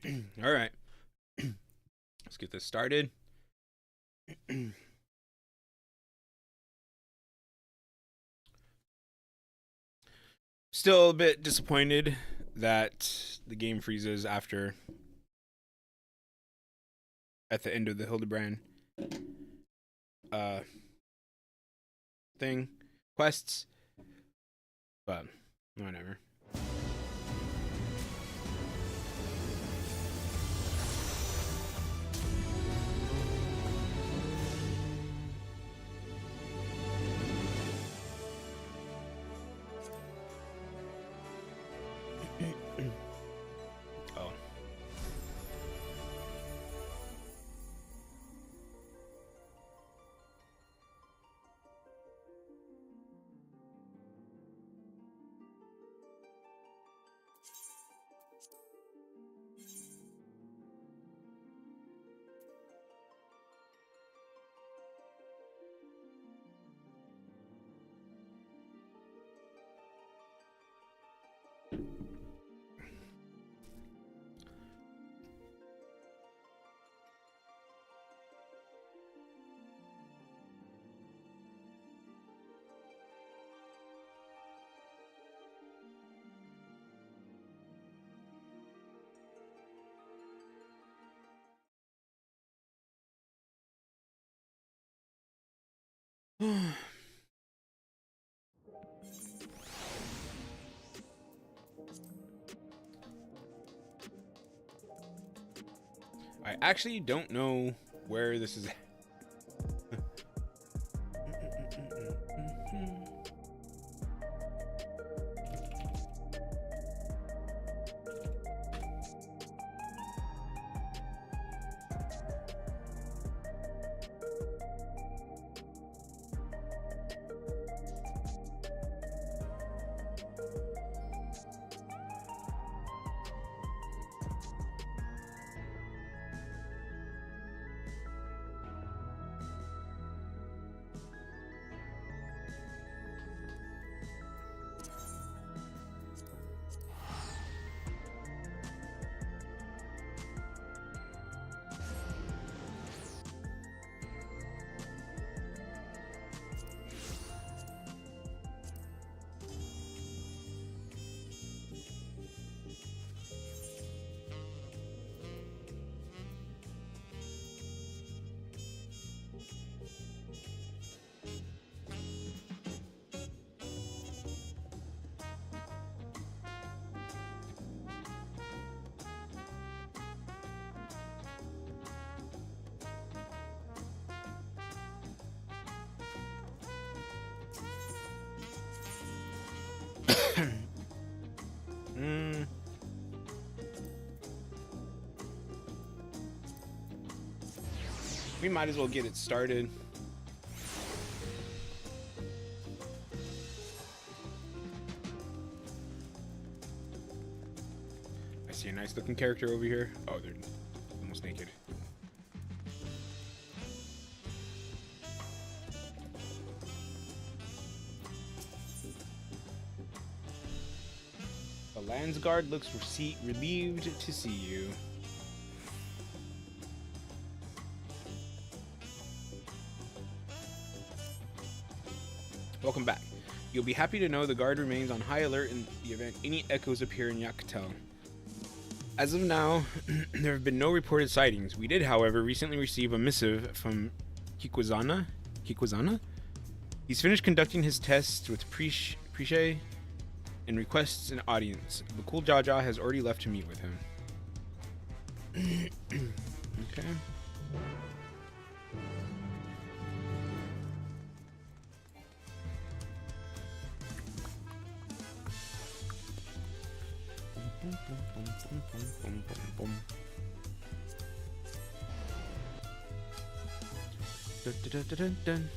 All right, let's get this started. Still a bit disappointed that the game freezes after at the end of the Hildebrand uh thing quests, but whatever. Oh. I actually don't know where this is. mm, we might as well get it started. I see a nice looking character over here. Oh, they're almost naked. The Landsguard looks relieved to see you. Welcome back. You'll be happy to know the guard remains on high alert in the event any echoes appear in Yakutel. As of now, there have been no reported sightings. We did, however, recently receive a missive from Kikwazana. Kikwazana? He's finished conducting his tests with Prishe and requests an audience. Bakul Jaja has already left to meet with him. Okay. Dun, dun, dun, dun, dun.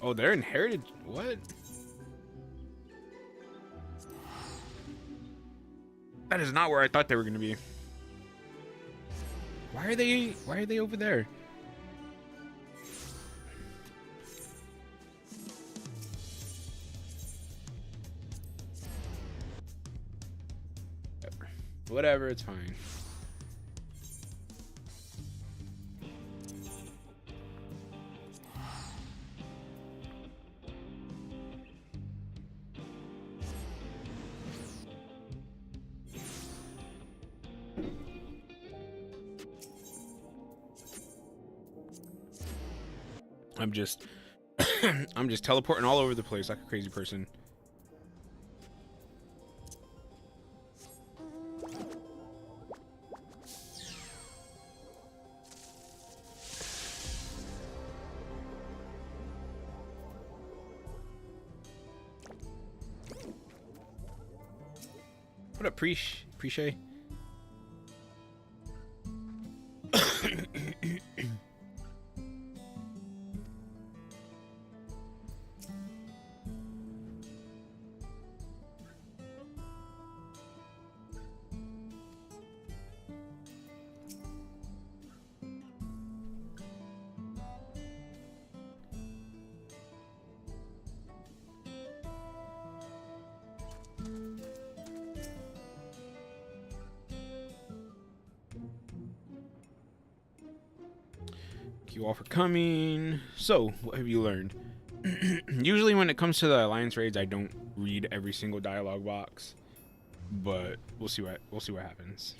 Oh, they're inherited. What? That is not where I thought they were going to be. Why are they over there? Whatever, it's fine. I'm just I'm just teleporting all over the place like a crazy person. What up, Preche? Thank you all for coming. So, what have you learned? Usually when it comes to the alliance raids, I don't read every single dialogue box, but we'll see what happens.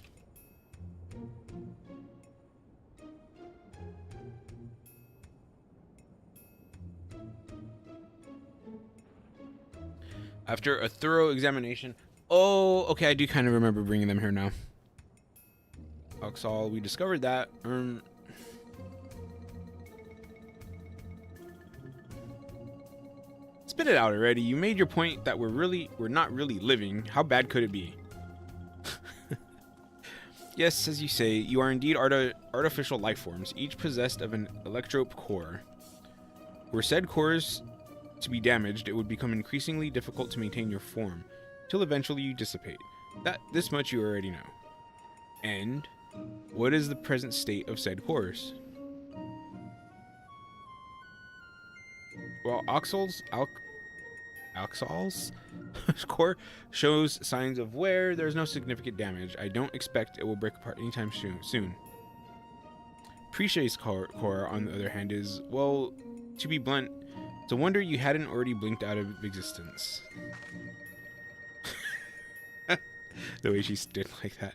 After a thorough examination, oh, okay, I do kind of remember bringing them here now. Oxal, we discovered that. Spit it out already. You made your point that we're not really living. How bad could it be? Yes, as you say, you are indeed artificial life forms, each possessed of an electrope core. Were said cores to be damaged, it would become increasingly difficult to maintain your form, till eventually you dissipate. This much you already know. And what is the present state of said cores? Well, Oxal's core shows signs of wear. There's no significant damage. I don't expect it will break apart anytime soon. Preche's core, on the other hand, is, well, to be blunt, it's a wonder you hadn't already blinked out of existence. The way she stood like that.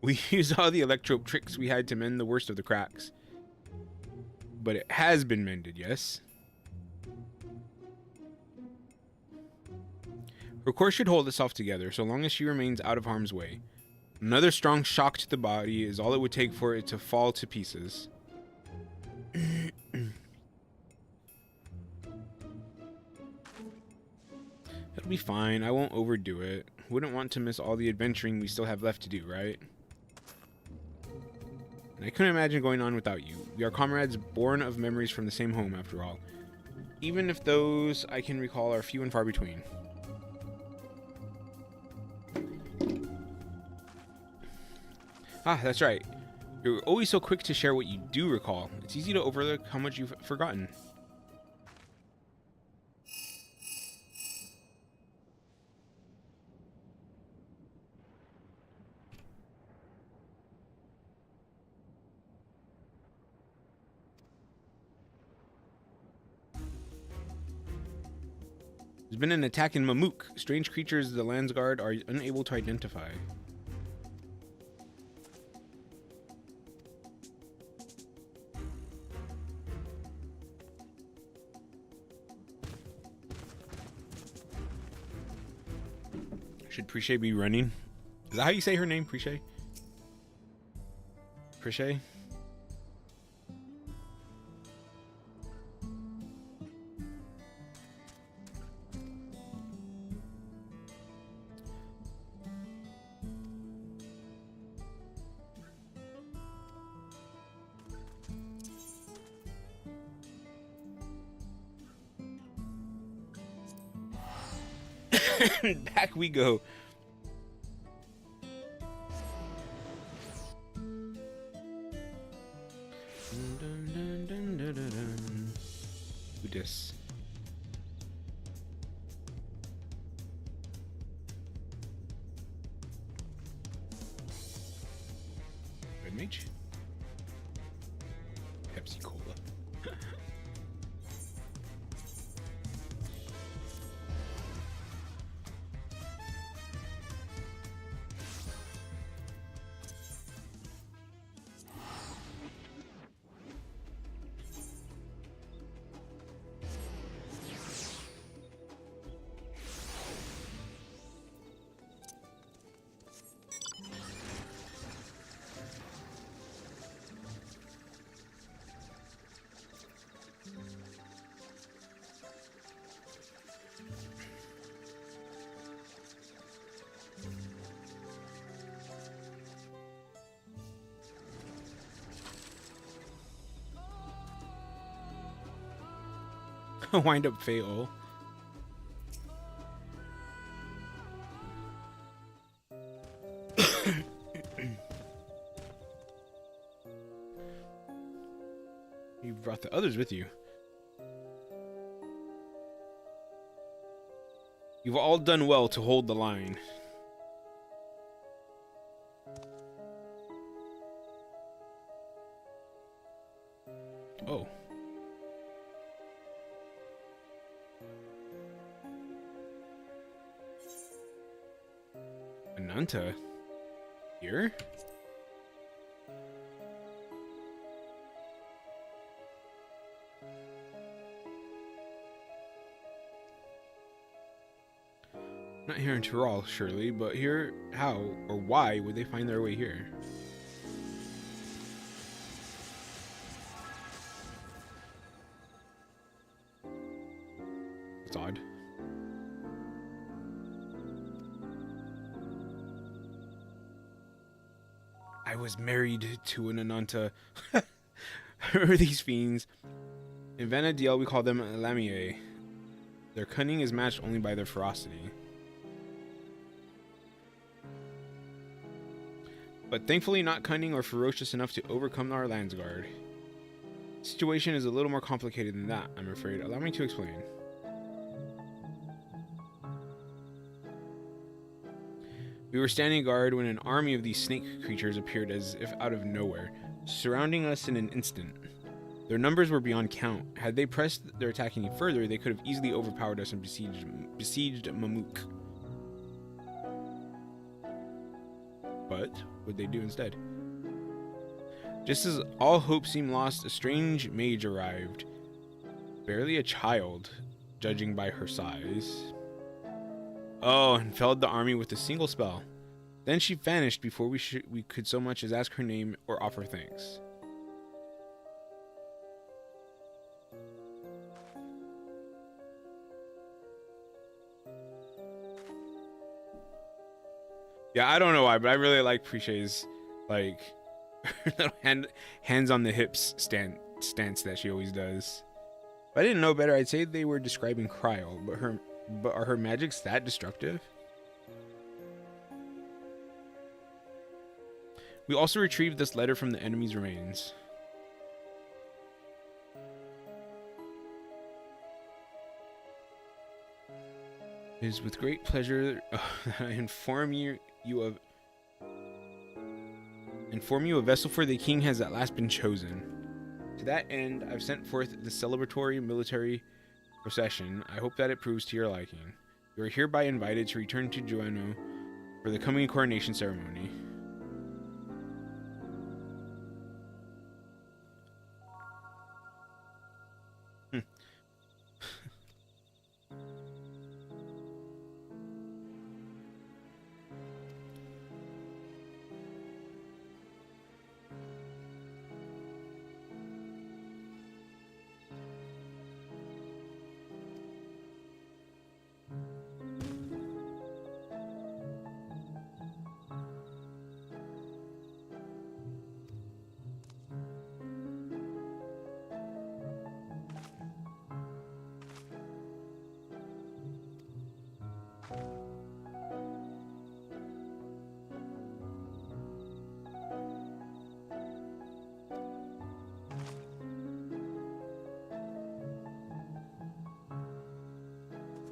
We used all the electrope tricks we had to mend the worst of the cracks. But it has been mended, yes? Her core should hold itself together so long as she remains out of harm's way. Another strong shock to the body is all it would take for it to fall to pieces. It'll be fine. I won't overdo it. Wouldn't want to miss all the adventuring we still have left to do, right? And I couldn't imagine going on without you. We are comrades born of memories from the same home, after all. Even if those I can recall are few and far between. Ah, that's right. You're always so quick to share what you do recall. It's easy to overlook how much you've forgotten. There's been an attack in Mamook. Strange creatures the Landsguard are unable to identify. Should Preche be running? Is that how you say her name, Preche? Preche? Back we go. Who dis? Red Mage? Pepsi Cola. Wind up fail. You brought the others with you. You've all done well to hold the line. Oh. Ananta? Here? Not here in Tyrol, surely, but here, how or why would they find their way here? It's odd. I was married to an Ananta. Who are these fiends? In Vana'diel, we call them Lamiae. Their cunning is matched only by their ferocity. But thankfully not cunning or ferocious enough to overcome our Landsguard. The situation is a little more complicated than that, I'm afraid. Allow me to explain. We were standing guard when an army of these snake creatures appeared as if out of nowhere, surrounding us in an instant. Their numbers were beyond count. Had they pressed their attack any further, they could have easily overpowered us and besieged Mamook. But what did they do instead? Just as all hope seemed lost, a strange mage arrived. Barely a child, judging by her size. Oh, and felled the army with a single spell. Then she vanished before we could so much as ask her name or offer thanks. Yeah, I don't know why, but I really like Priché's, like, hands on the hips stance that she always does. If I didn't know better, I'd say they were describing Cryo, but are her magics that destructive? We also retrieved this letter from the enemy's remains. It is with great pleasure that I inform you a vessel for the king has at last been chosen. To that end, I've sent forth the celebratory military procession. I hope that it proves to your liking. You are hereby invited to return to Joannou for the coming coronation ceremony.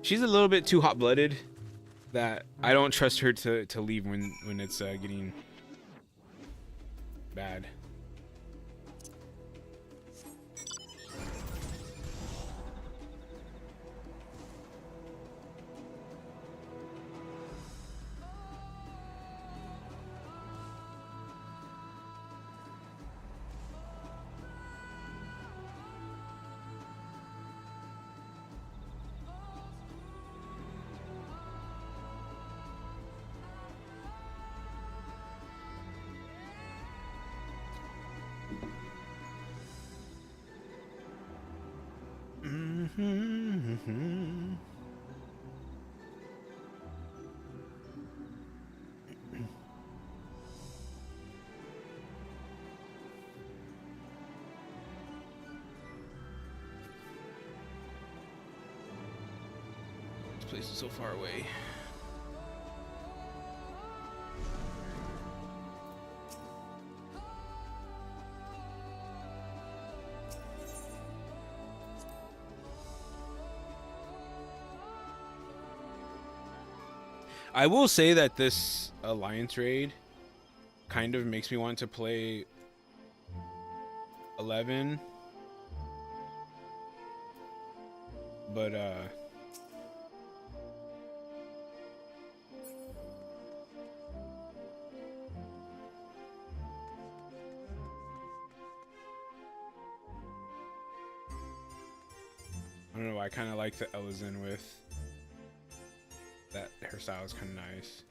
She's a little bit too hot-blooded. That I don't trust her to leave when it's getting bad. This place is so far away. I will say that this Alliance raid kind of makes me want to play 11, but I don't know, I kind of like the Elizin with that. Her style is kind of nice.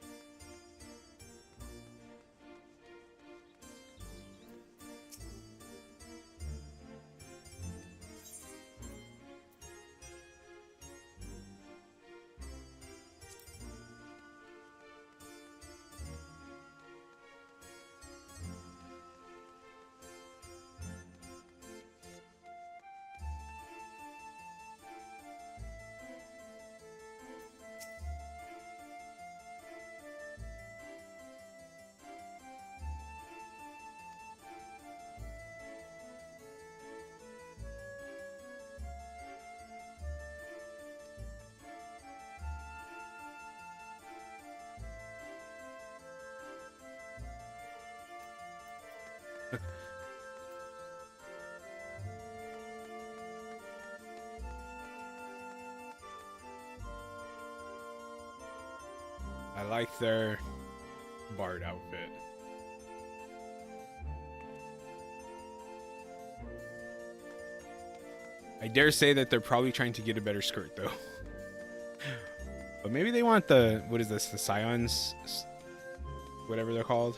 I like their Bard outfit. I dare say that they're probably trying to get a better skirt though. But maybe they want the, what is this, the Scions, whatever they're called.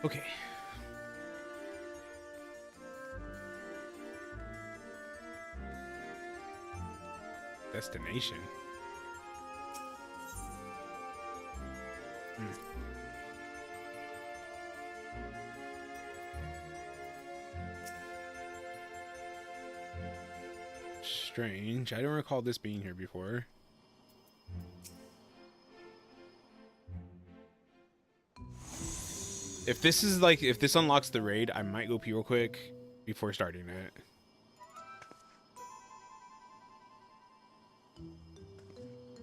Okay. Destination. Strange. I don't recall this being here before. If this is like, if this unlocks the raid, I might go pee real quick before starting it.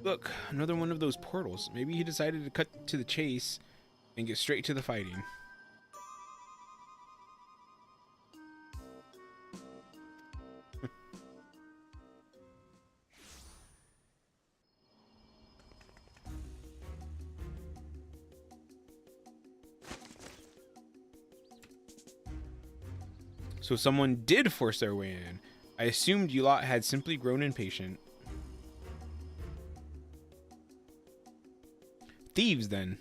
Look, another one of those portals. Maybe he decided to cut to the chase and get straight to the fighting. So someone did force their way in. I assumed you lot had simply grown impatient. Thieves, then.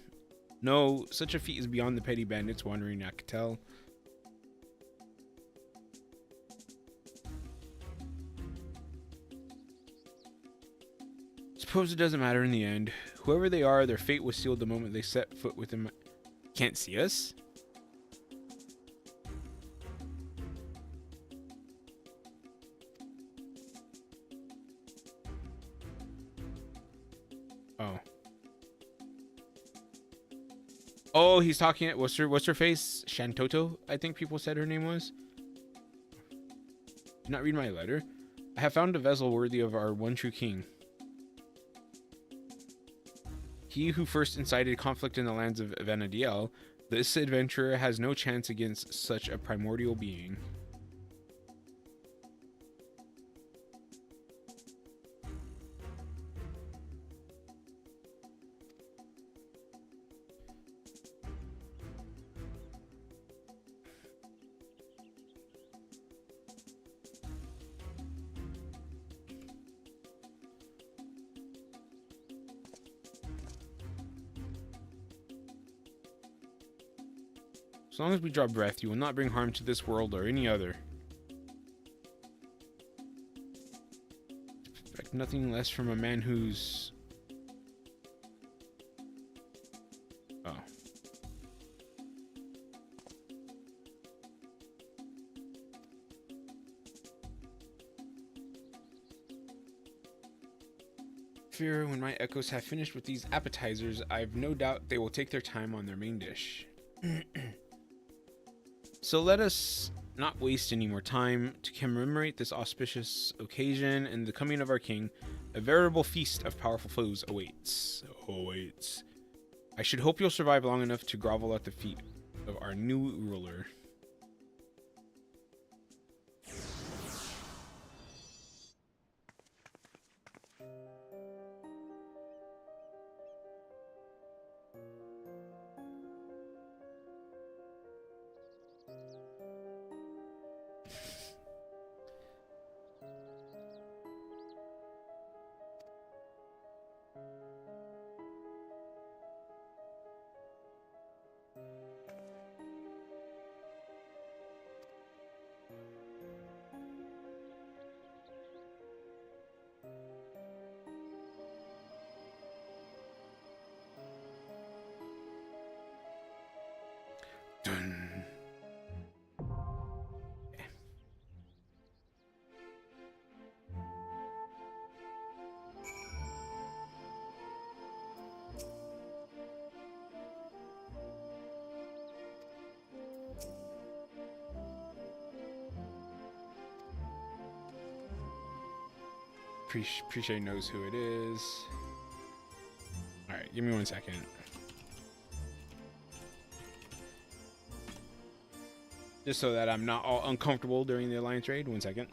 No, such a feat is beyond the petty bandits wandering Nakatel. Suppose it doesn't matter in the end. Whoever they are, their fate was sealed the moment they set foot within my... Can't see us? Oh, he's talking. What's her face? Shantoto, I think people said her name was. Did not read my letter. I have found a vessel worthy of our one true king. He who first incited conflict in the lands of Vanadiel, this adventurer has no chance against such a primordial being. As long as we draw breath, you will not bring harm to this world or any other. Expect nothing less from a man who's... Oh. Fear, when my echoes have finished with these appetizers, I've no doubt they will take their time on their main dish. So let us not waste any more time. To commemorate this auspicious occasion and the coming of our king, a veritable feast of powerful foes awaits. I should hope you'll survive long enough to grovel at the feet of our new ruler. Dun. Appreciate knows who it is. Alright, give me 1 second. Just so that I'm not all uncomfortable during the alliance raid. 1 second.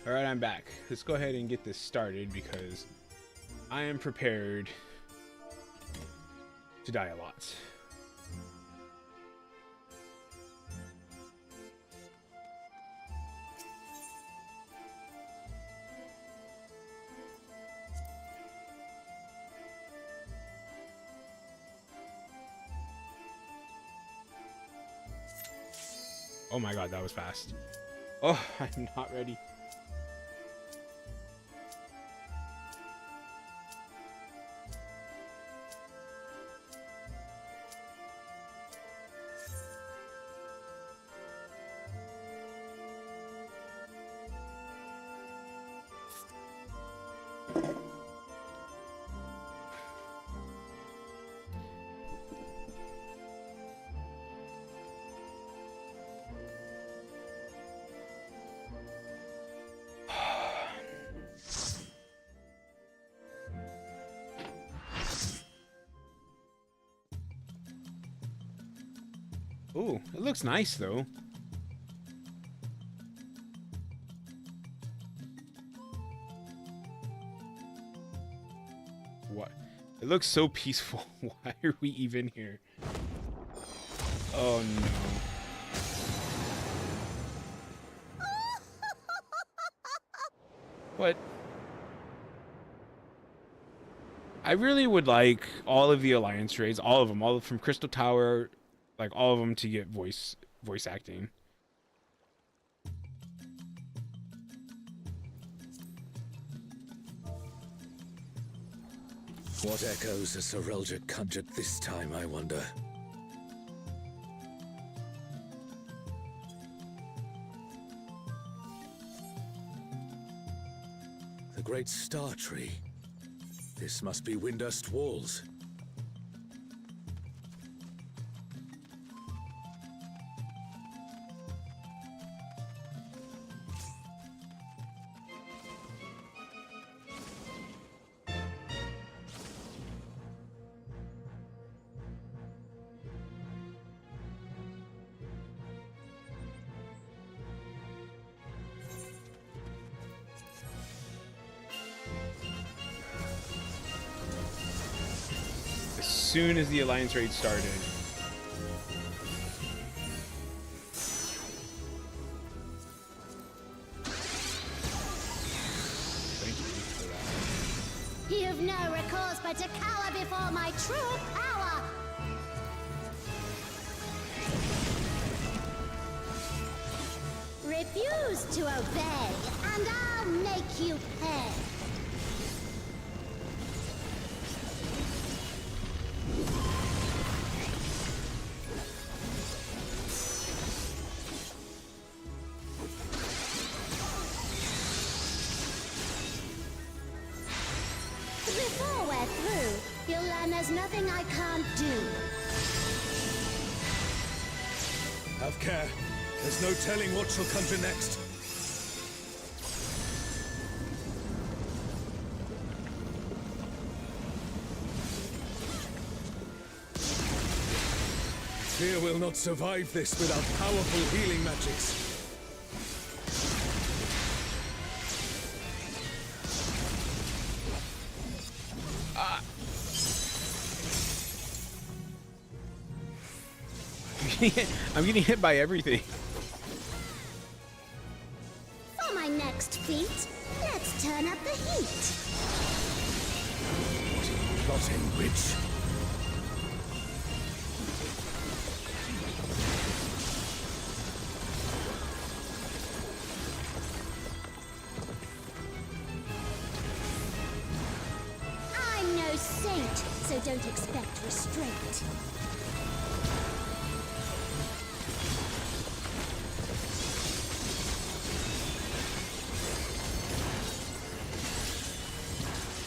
All right, I'm back. Let's go ahead and get this started because I am prepared to die a lot. Oh my god, that was fast. Oh, I'm not ready. Ooh, it looks nice though. What? It looks so peaceful. Why are we even here? Oh no. What? I really would like all of the Alliance raids, all of them, all from Crystal Tower, like all of them to get voice acting. What echoes has Serelja conjured this time, I wonder? The Great Star Tree. This must be Windust Walls. As soon as the Alliance raid started. Thank you for that. You've no recourse but to cower before my true power! Refuse to obey, and I'll make you pay! Before we're through, you'll learn there's nothing I can't do. Have care. There's no telling what shall conjure next. Fear will not survive this without powerful healing magics. I'm getting hit by everything. For my next feat, let's turn up the heat. What are you plotting, witch? I'm no saint, so don't expect restraint.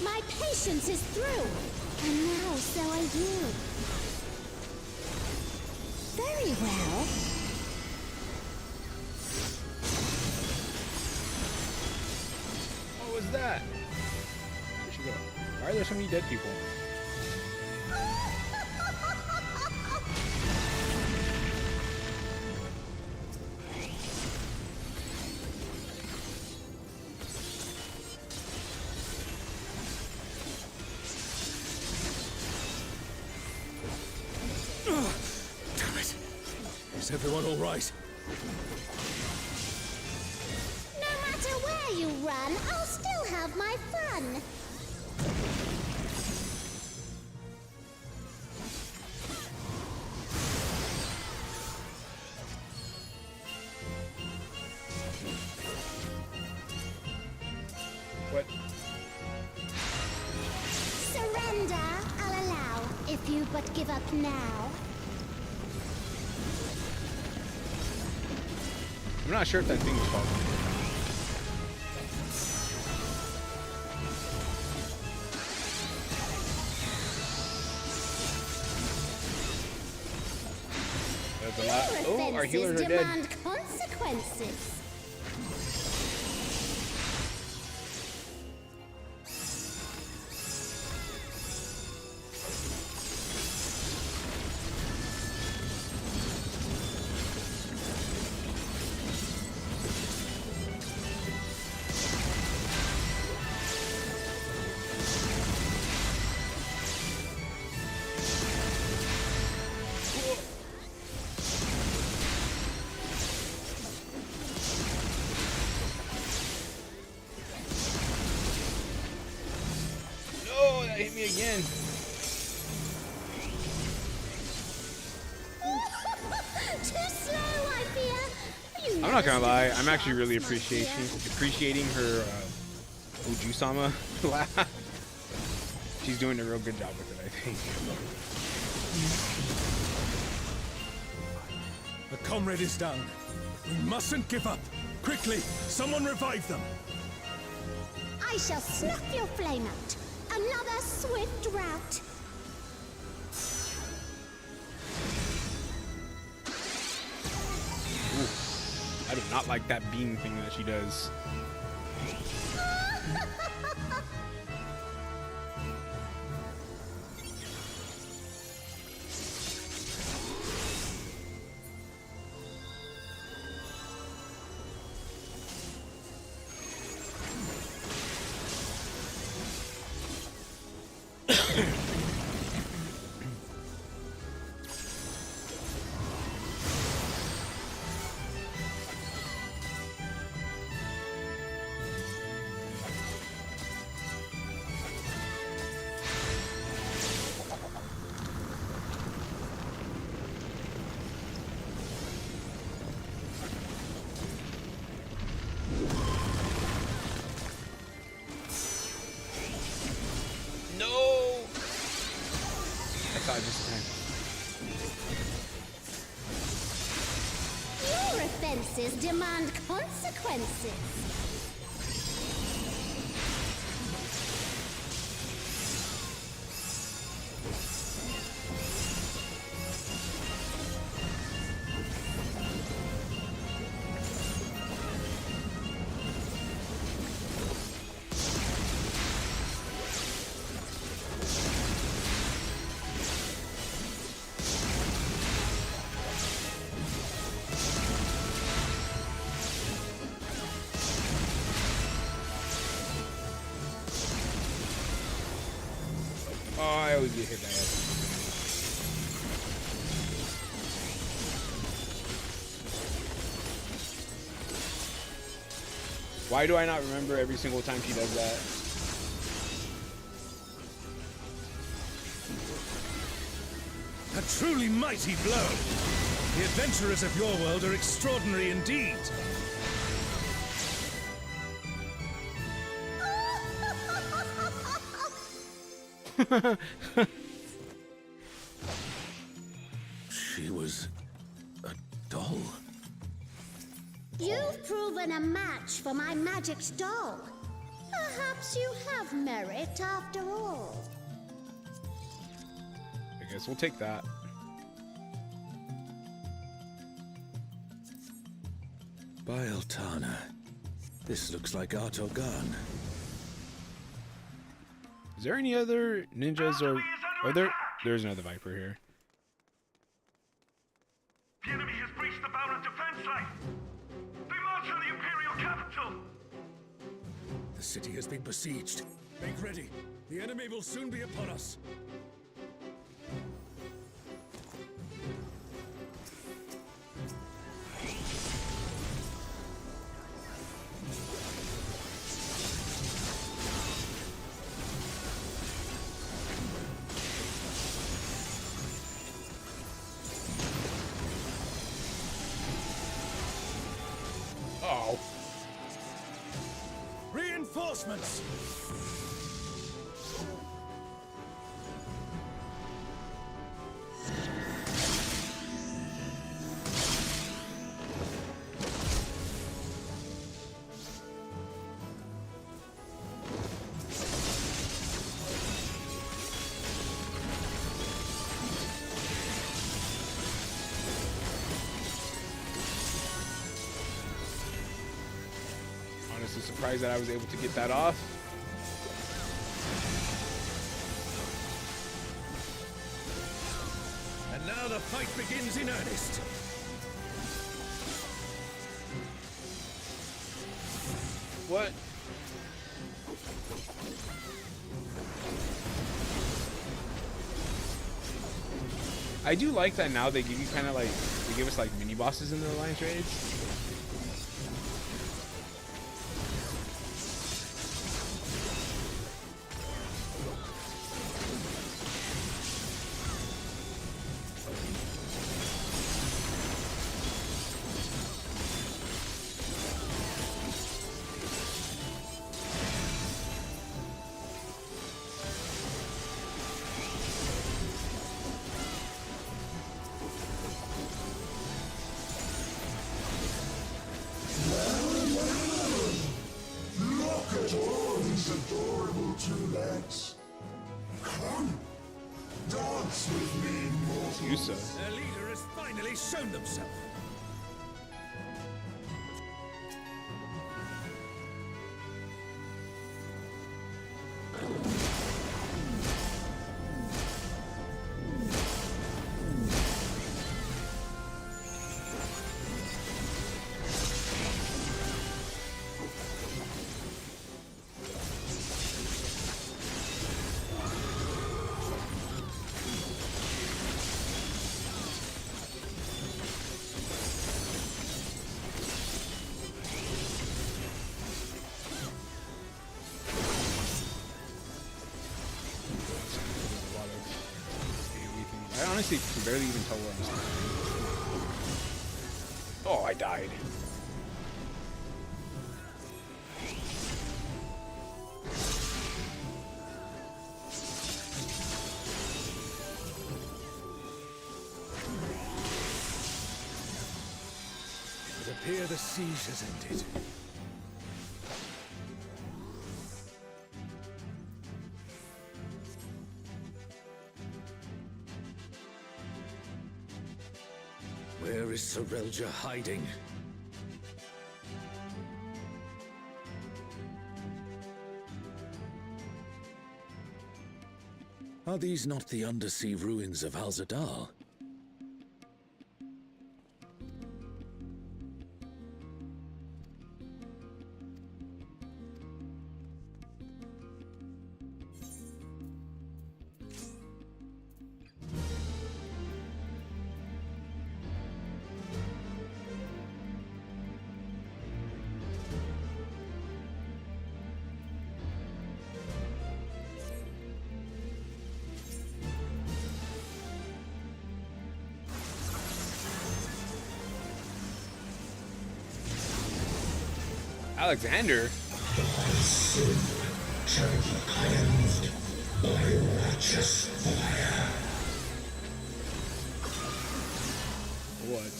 My patience is through, and now so are you. Very well. What was that? Where'd she go? Why are there so many dead people? Is everyone all right? No matter where you run, I'll still have my fun. What? Surrender, I'll allow, if you but give up now. I'm not sure if that thing was falling. There's a lot. Oh, our healers are dead. Demand consequences. No, that hit me again. Too slow, I fear. You I'm not gonna never lie. stood I'm a actually really chance, my appreciating her Ujusama laugh. She's doing a real good job with it, I think. A comrade is down. We mustn't give up. Quickly, someone revive them. I shall snuff your flame out. Another swift rout. I do not like that beam thing that she does. No! I thought I just attacked. Your offenses demand consequences. Oh, I always get hit by it. Why do I not remember every single time she does that? A truly mighty blow. The adventurers of your world are extraordinary indeed. She was a doll. You've proven a match for my magic doll. Perhaps you have merit after all. I guess we'll take that. Bieltana. This looks like Artogan. Is there any other ninjas or are there? There's another Viper here. The enemy has breached the Baron defense line. They march on the Imperial capital. The city has been besieged. Make ready. The enemy will soon be upon us. reinforcements! Honestly surprised that I was able to get that off. And now the fight begins in earnest. What? I do like that now they give you kind of like, they give us like mini bosses in the Alliance raids. Adorable two legs. Come, dance with me, mortal. Yusa. Their leader has finally shown themselves. I honestly can barely even tell where I'm standing. Oh, I died. It appears the siege has ended. Where is Sorelja hiding? Are these not the undersea ruins of Al-Zadar? Alexander? Sin shall be cleansed by righteous fire. What?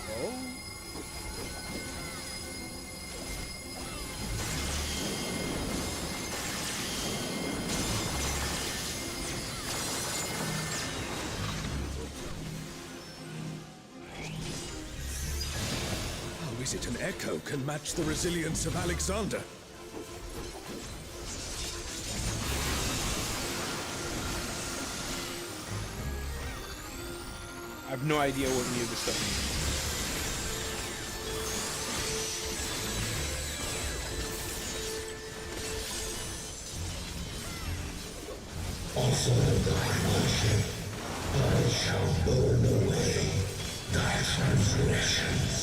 Oh? How is it an echo can match the resilience of Alexander? I have no idea what any of this stuff means. Also thy worship, I shall burn away thy transgressions.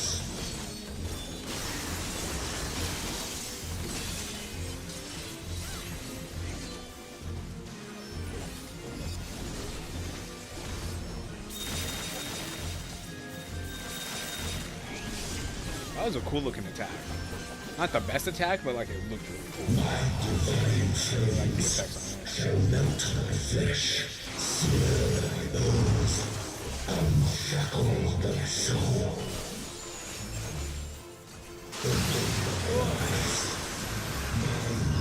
was a cool looking attack. Not the best attack, but like it looked really cool. My divine Really like the flames effects on it. shall melt thy flesh, sear thy bones, unshackle thy soul. Open thy eyes, my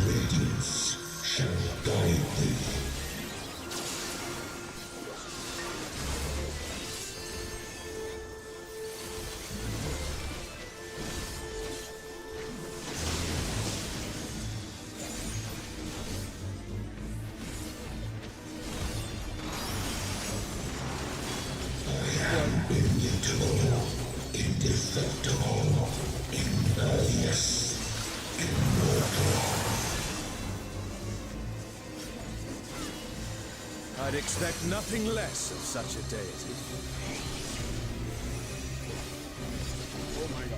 radiance shall guide thee. Immutable, indestructible, impervious, immortal. I'd expect nothing less of such a deity. Oh my god.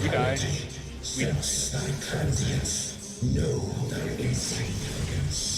We die. Sense thy transience, know thy insignificance.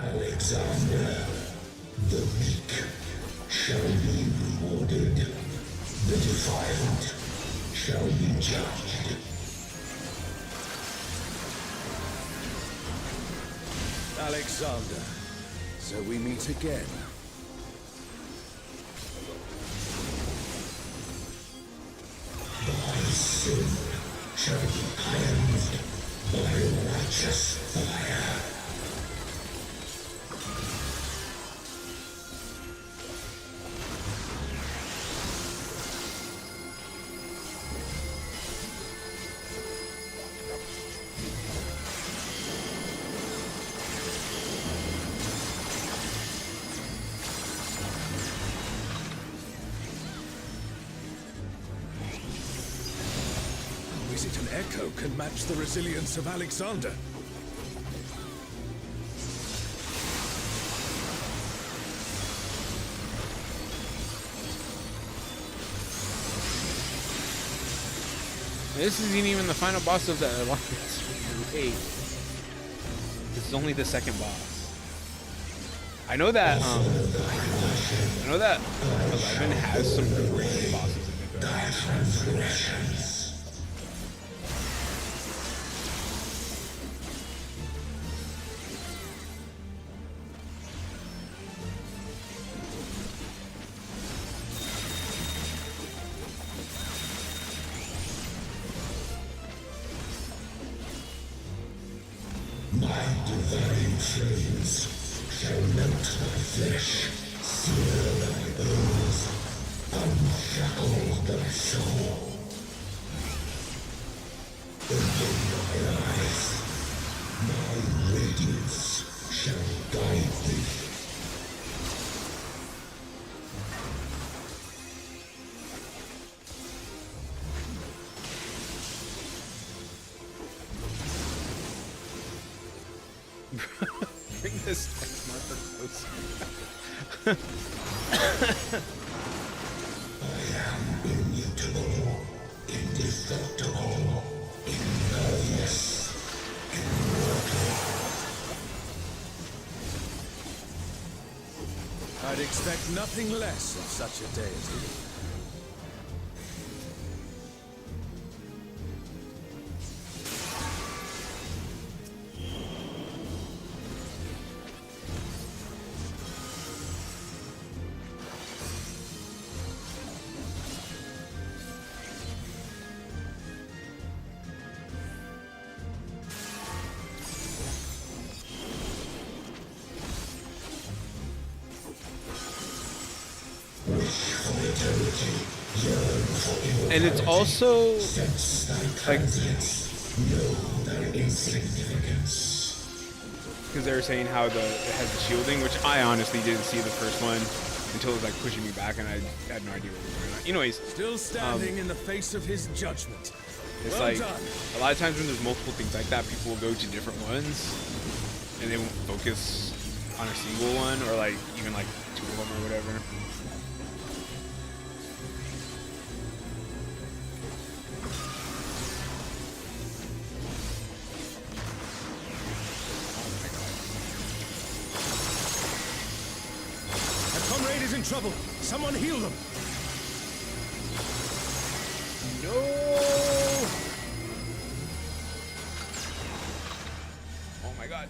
Alexander, the meek shall be rewarded, the defiant shall be judged. Alexander, so we meet again. Thy sin shall be cleansed by righteous fire. Is it an echo can match the resilience of Alexander? This isn't even the final boss of the Alliance. Wait. This is only the second boss. I know that 11 has some good bosses in it though. Thy transgressions. My divine flames shall melt thy flesh, sear thy bones, unshackle thy soul. Open thy eyes, my radiance shall guide thee. Bring this text marker closer. I am immutable, indestructible, impervious, immortal. expect nothing less of such a deity. And it's also like, because they were saying how it has the shielding, which I honestly didn't see the first one until it was like pushing me back, and I had no idea what was going on. Anyways, Still standing in the face of his judgment. it's Well like done. a lot of times when there's multiple things like that, people will go to different ones, and they won't focus on a single one, or like even like two of them or whatever. A comrade is in trouble. Someone heal them. No! Oh my god.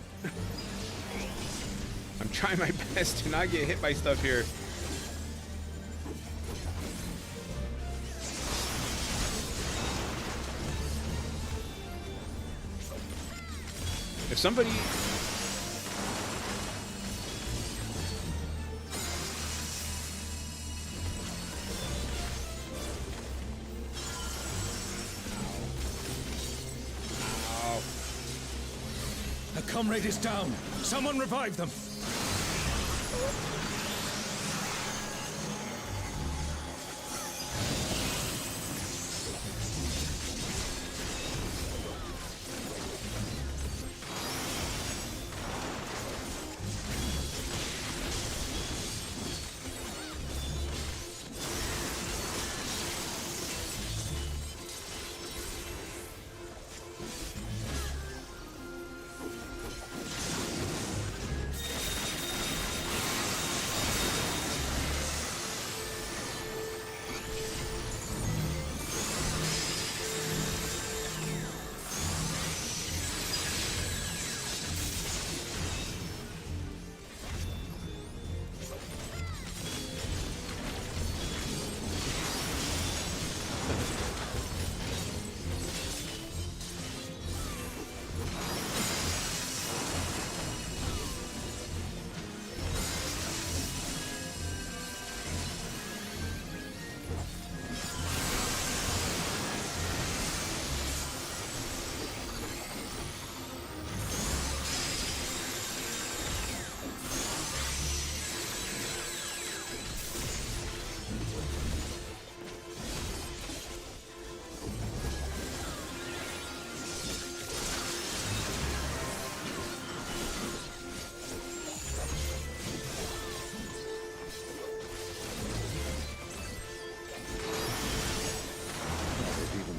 I'm trying my best to not get hit by stuff here. If somebody... Ow. A comrade is down. Someone revive them.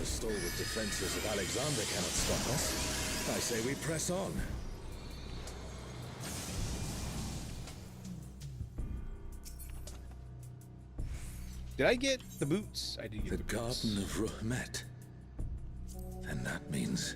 Stalwart defenses of Alexander cannot stop us. I say we press on. Did I get the boots? I did get The the boots. Garden of Ruhmet. Then that means...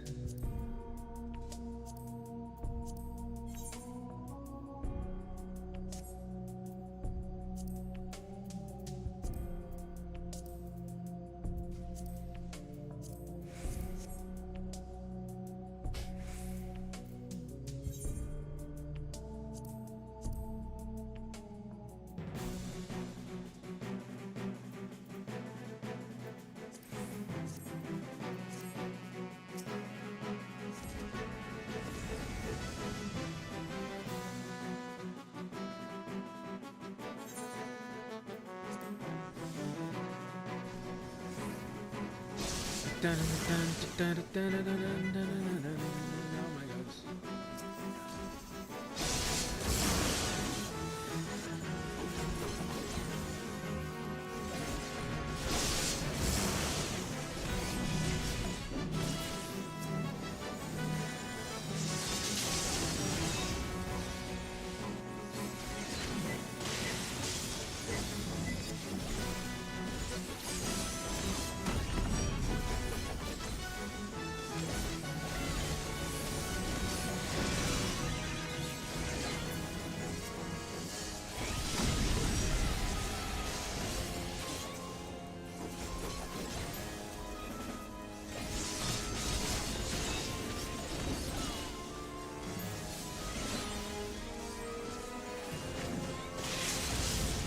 Oh my god.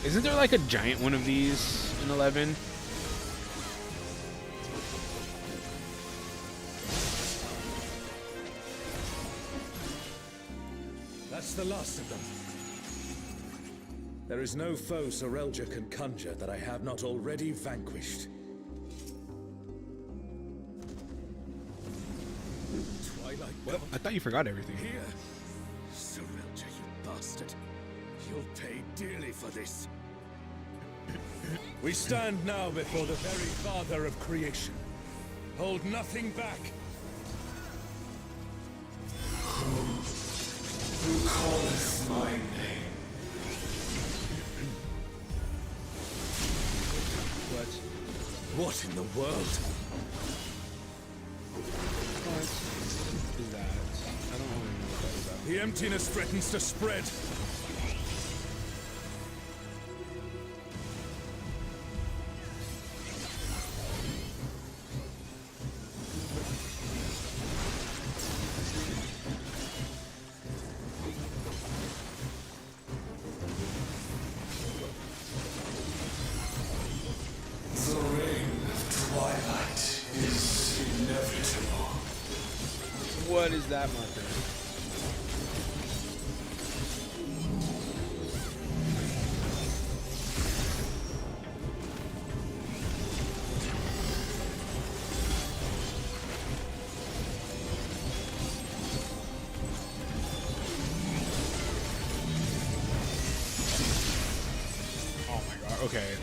Isn't there like a giant one of these in 11? That's the last of them. There is no foe Serelja can conjure that I have not already vanquished. Twilight God, I thought you forgot everything. here! Serelja, you bastard. You'll pay dearly for this. We stand now before the very father of creation. Hold nothing back. Who calleth my name? What in the world? What is that? I don't really know what that is about. The emptiness threatens to spread. The reign of twilight is inevitable. What is that marker? Oh my god, okay.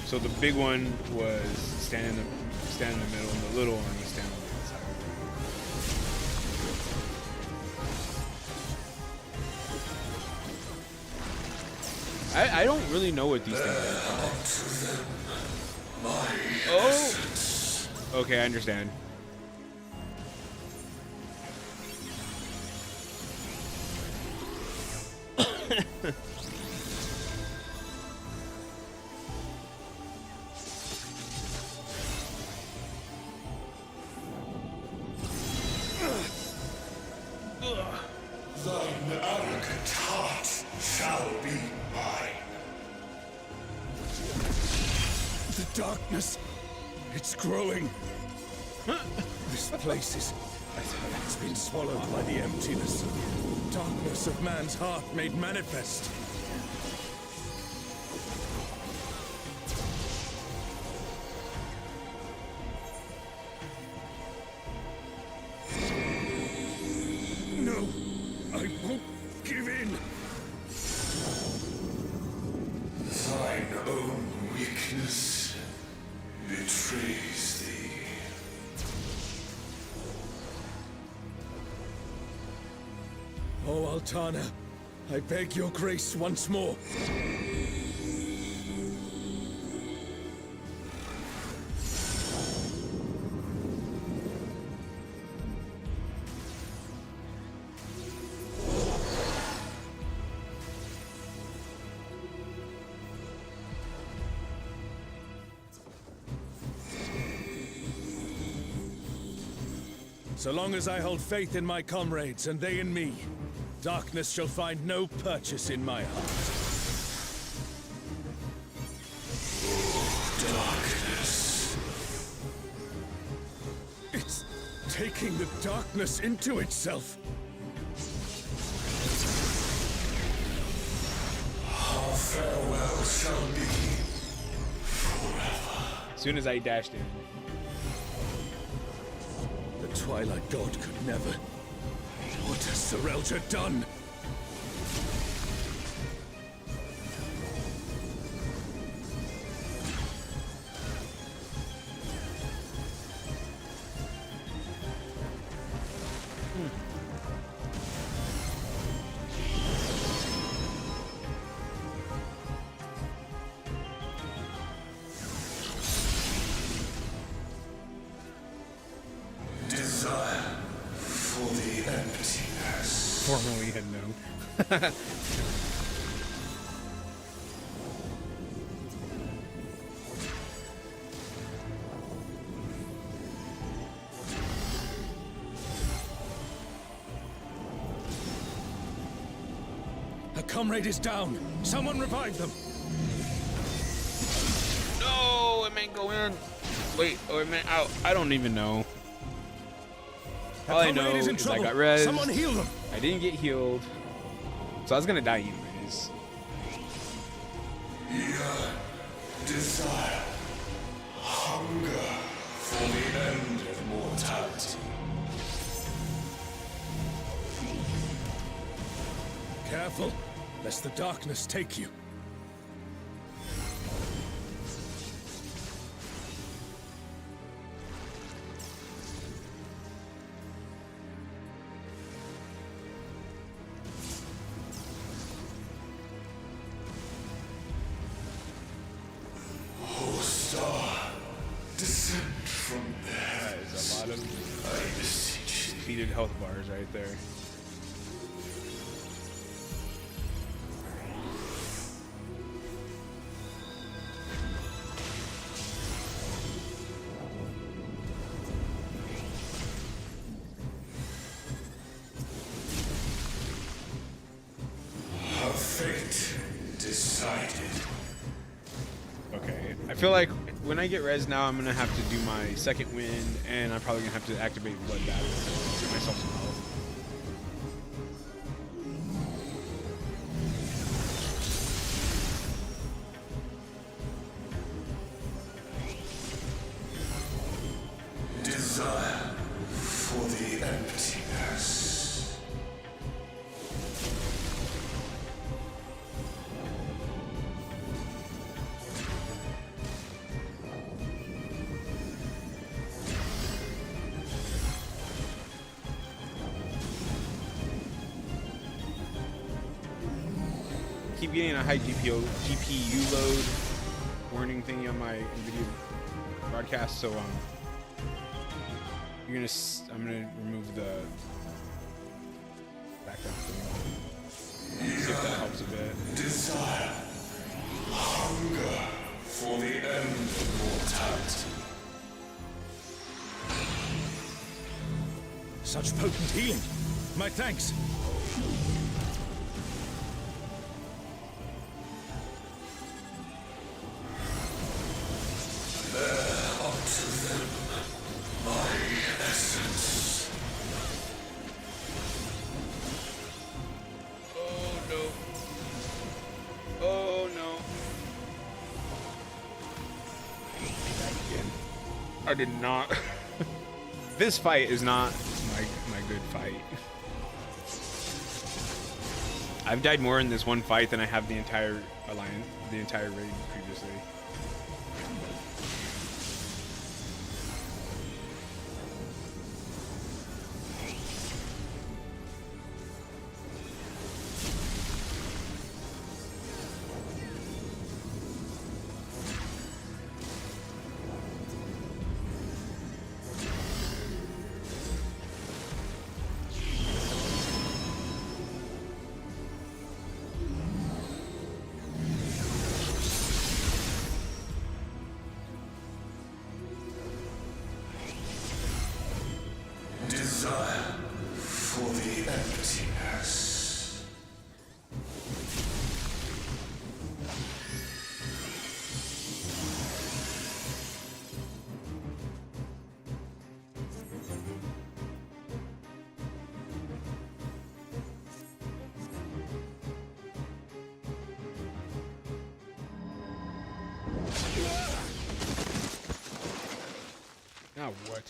So the big one was stand in the middle, and the little one was stand on the outside. I don't really know what these things are. Oh! Okay, I understand. Thine arrogant heart shall be mine. The darkness. It's growing. This place is... It's been swallowed by the emptiness. Darkness of man's heart made manifest. No, I won't give in. Thine own weakness betrays thee. Oh, Altana, I beg your grace once more. So long as I hold faith in my comrades and they in me, darkness shall find no purchase in my heart. Darkness. It's taking the darkness into itself. Our farewell shall be As soon as I dashed in. The Twilight God could never. What has Serelja done? desire for the emptiness. Formerly had known. comrade is down. Someone revive them. No, it meant go in. Wait, or it meant out. I don't even know. All I know Comrade is in I trouble. got res. Someone heal them. I didn't get healed. So I was gonna die anyways. Desire. Hunger for the end of mortality. Careful, lest the darkness take you. O star, descend from the That is a lot of I beseech thee. defeated health bars right there. A fate decided. Okay, I feel like when I get res now, I'm gonna have to do my second wind, and I'm probably gonna have to activate Bloodbath to give myself some health. Desire for the emptiness. Keep getting a high GPU load warning thingy on my NVIDIA broadcast, so I'm gonna remove the background thing. See if that helps a bit. Desire. Hunger for the end of mortality. Such potent healing. My thanks. Unto them, my essence. Oh no. Oh no. I did not. This fight is not my good fight. I've died more in this one fight than I have the entire alliance, the entire raid previously. Desire for the emptiness. Now what?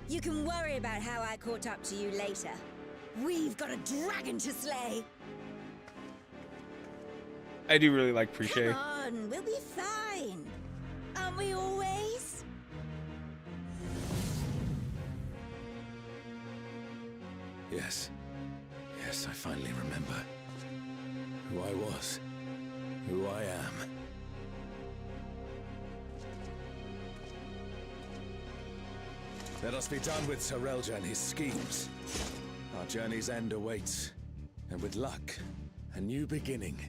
You can worry about how I caught up to you later. We've got a dragon to slay. I do really like Preche. Come on, we'll be fine. Aren't we always? Yes. Yes, I finally remember. Who I was. Who I am. Let us be done with Serelja and his schemes. Our journey's end awaits, and with luck, a new beginning.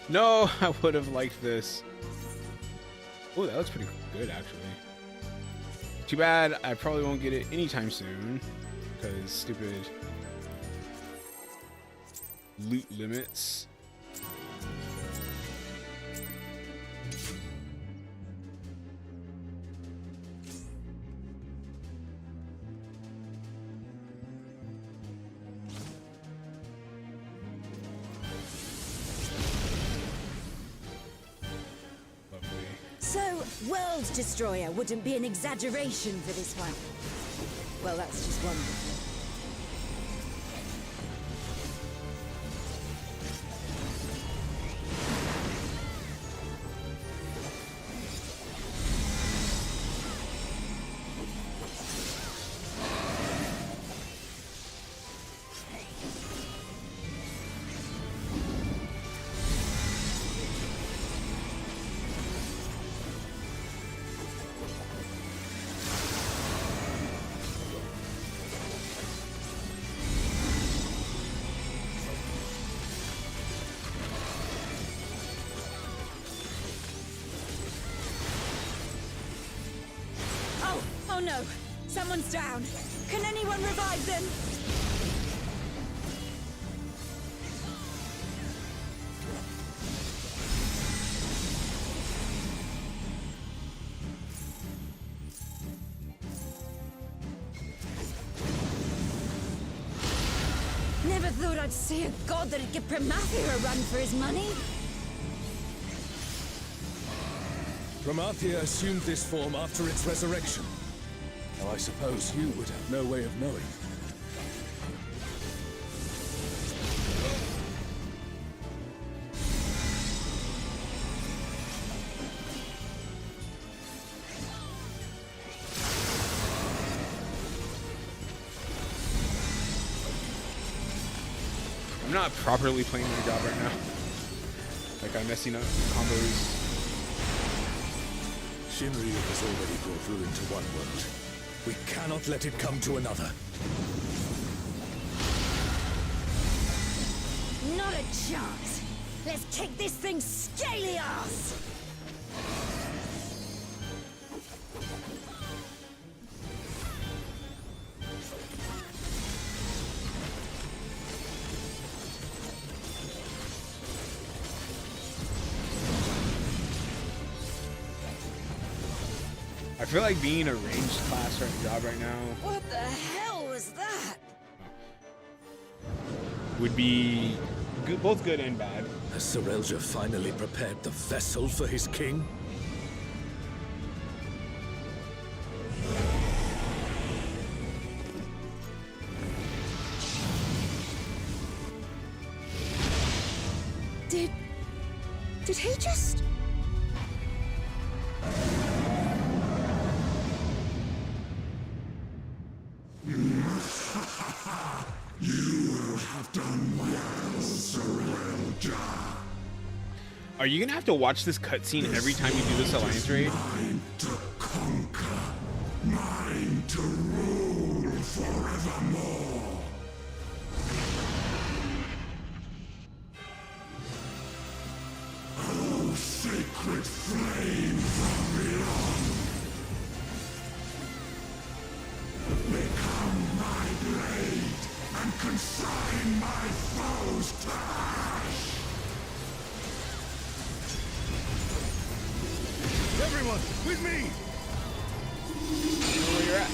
No, I would have liked this. Oh, that looks pretty good, actually. Too bad I probably won't get it anytime soon, because stupid loot limits. So, World Destroyer wouldn't be an exaggeration for this one. Well, that's just one. Oh no! Someone's down! Can anyone revive them? Never thought I'd see a god that'd give Promathia a run for his money. Promathia assumed this form after its resurrection. Now I suppose you would have no way of knowing. I'm not properly playing my job right now. Like, I'm messing up combos. Shinryu has already brought ruin to one world. We cannot let it come to another. Not a chance. Let's kick this thing's scaly ass! I feel like being a ranged class job right now What the hell was that? would be good, both good and bad. Has Serelja finally prepared the vessel for his king? Did he just... Are you gonna have to watch this cutscene every time you do this alliance raid? Mine to conquer, mine to rule forevermore. Oh, sacred flame from beyond, become my blade and consign my foes to ash. Everyone, with me! Where you're at?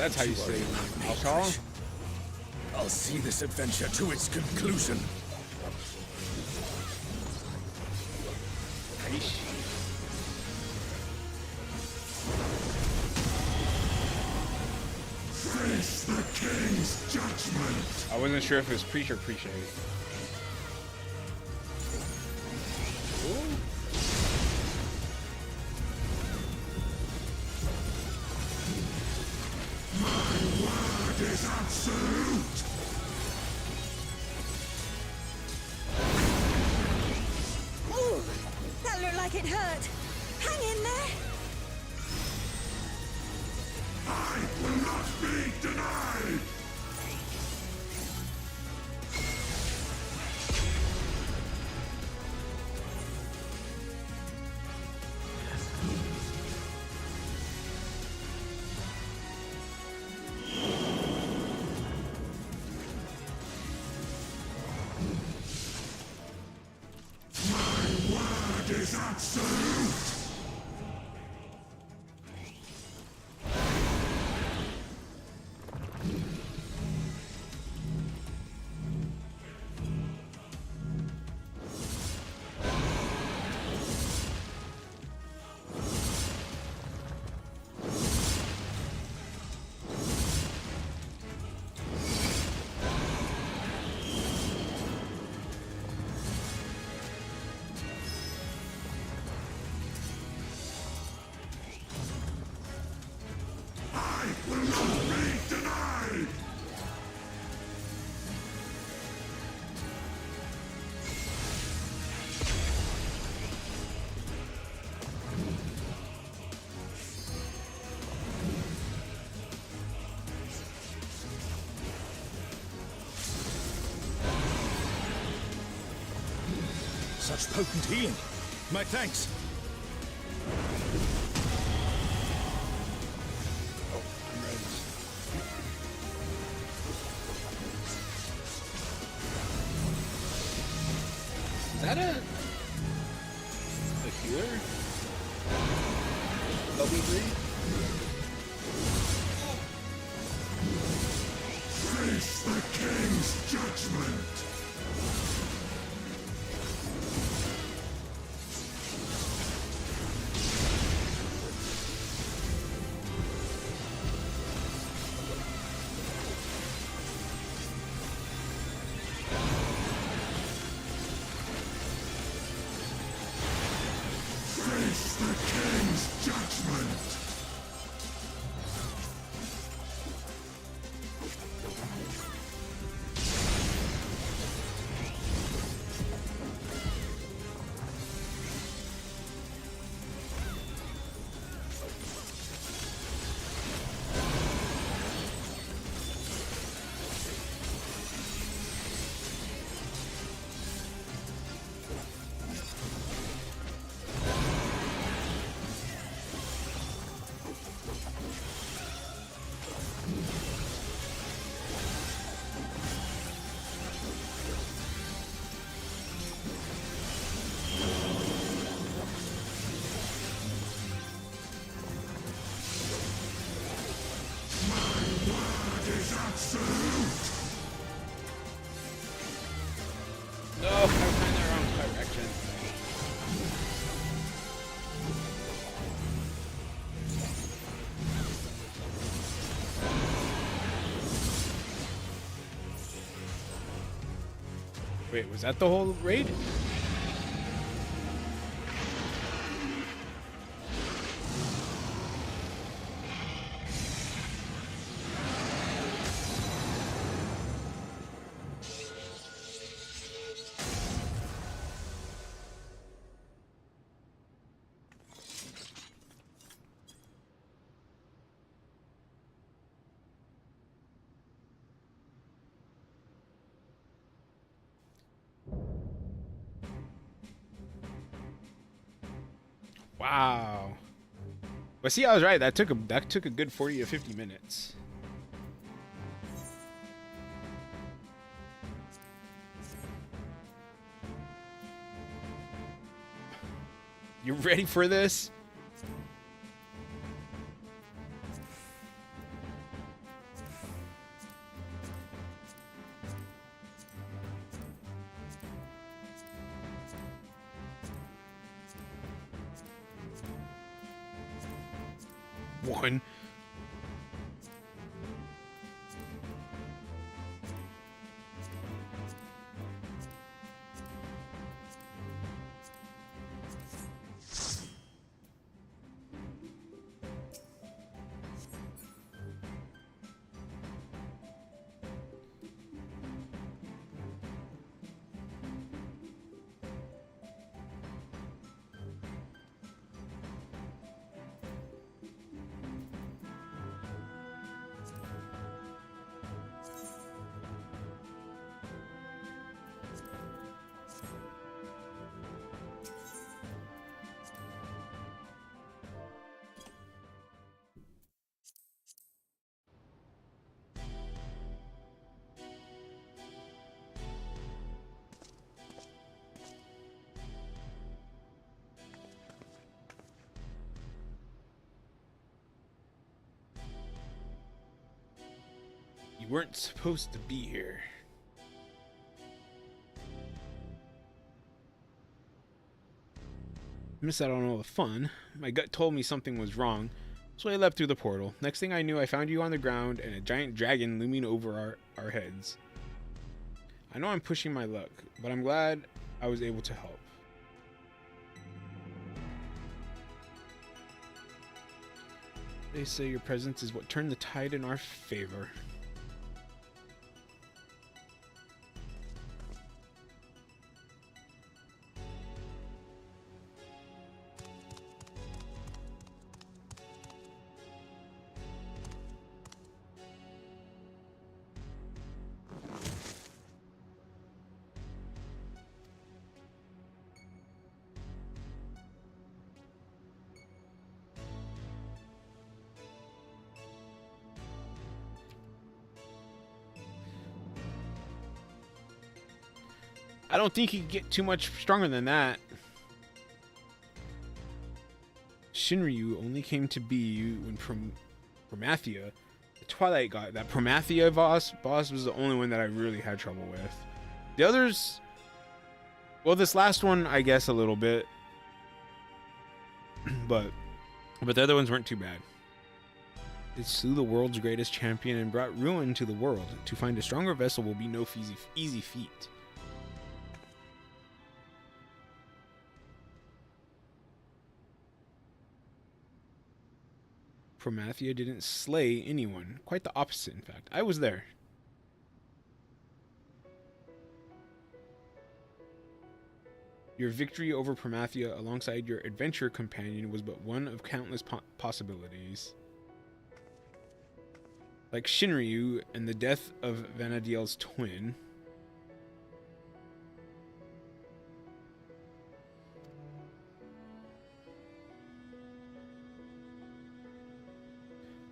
That's how you say it. Alcohol? I'll see this adventure to its conclusion. Face the king's judgment. I wasn't sure if it was preach or pre-shave. Word is absolute. Ooh, that looked like it hurt. Hang in there. I will not be denied. My word is absolute. I will not be denied. Such potent healing. My thanks. Is that a healer? LB3? Face the king's judgment. Face the king's judgment. Word is absolute. No, I was in the wrong direction. Wait, was that the whole raid? Wow. But see, I was right. That took a good 40 to 50 minutes. You ready for this? one. You weren't supposed to be here. Missed out on all the fun. My gut told me something was wrong, so I leapt through the portal. Next thing I knew, I found you on the ground and a giant dragon looming over our heads. I know I'm pushing my luck, but I'm glad I was able to help. They say your presence is what turned the tide in our favor. I don't think he could get too much stronger than that. Shinryu only came to be when Promathia, the Twilight God, that Promathia boss was the only one that I really had trouble with. The others, well, this last one, I guess a little bit, but the other ones weren't too bad. It slew the world's greatest champion and brought ruin to the world. To find a stronger vessel will be no easy feat. Promathia didn't slay anyone. Quite the opposite, in fact. I was there. Your victory over Promathia alongside your adventure companion was but one of countless possibilities. Like Shinryu and the death of Vana'diel's twin.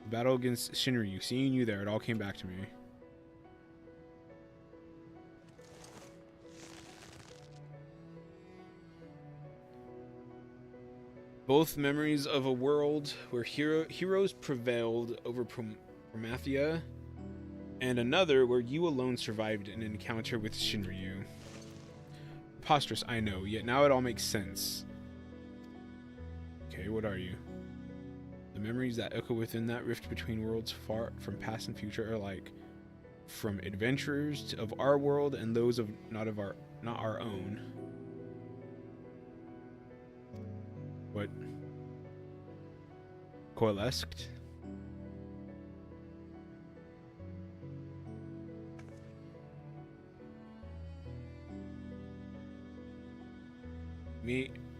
Battle against Shinryu. Seeing you there, it all came back to me. Both memories of a world where heroes prevailed over Promathia, and another where you alone survived an encounter with Shinryu. Preposterous, I know, yet now it all makes sense. Okay, what are you? The memories that echo within that rift between worlds far from past and future are like from adventurers of our world and those of not our own. What? Coalesced?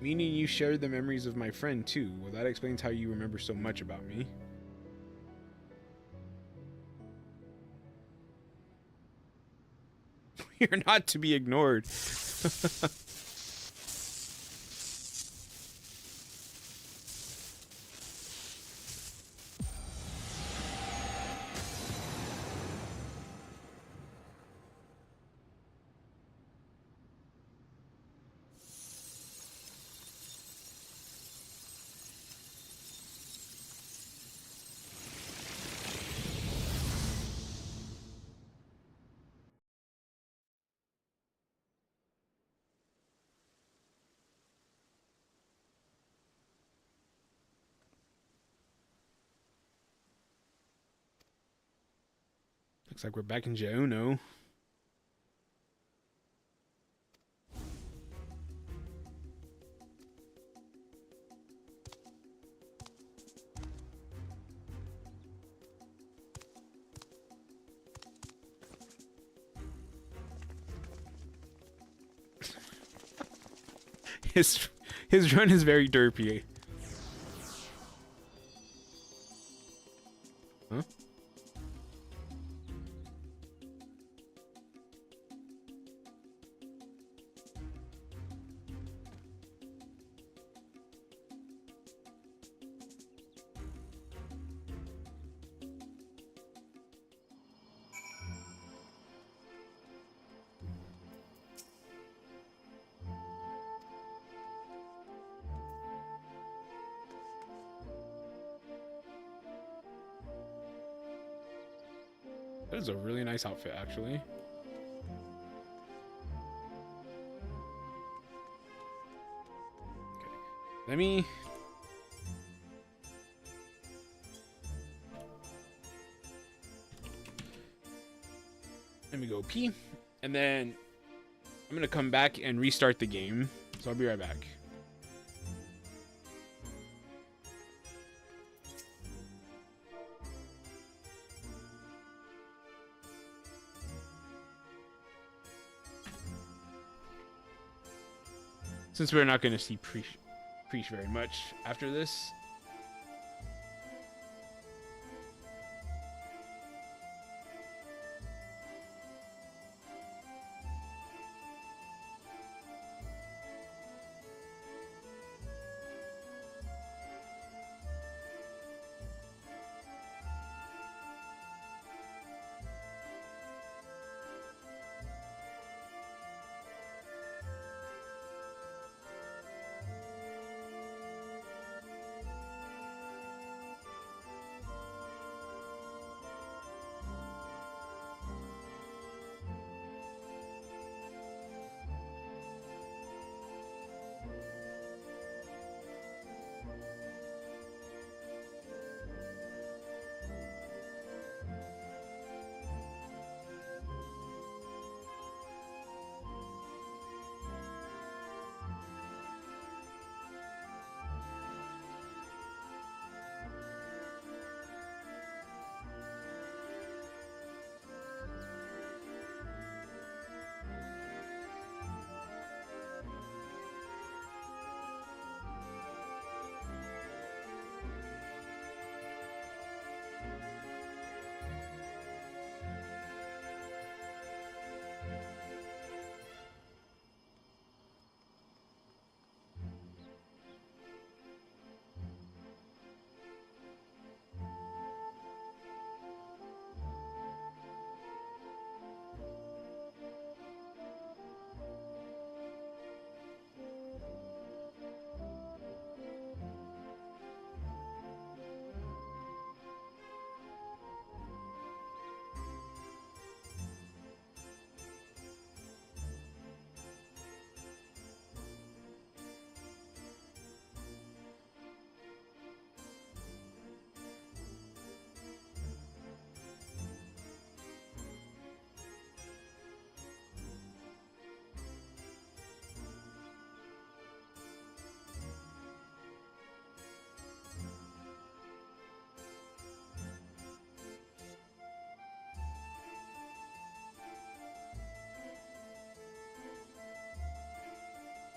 Meaning you shared the memories of my friend too. Well, that explains how you remember so much about me. You're not to be ignored. Looks like we're back in Jauno. His run is very derpy. Huh? That is a really nice outfit, actually. Okay. Let me go pee, and then I'm gonna come back and restart the game. So I'll be right back. Since we're not going to see Preach very much after this.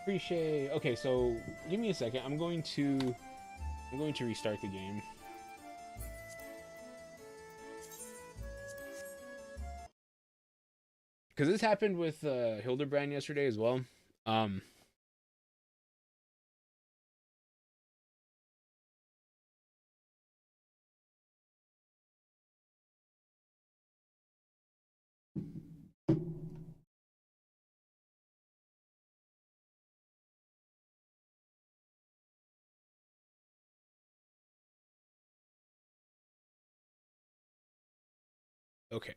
Appreciate. Okay, so give me a second. I'm going to restart the game. Because this happened with Hildebrand yesterday as well. Okay.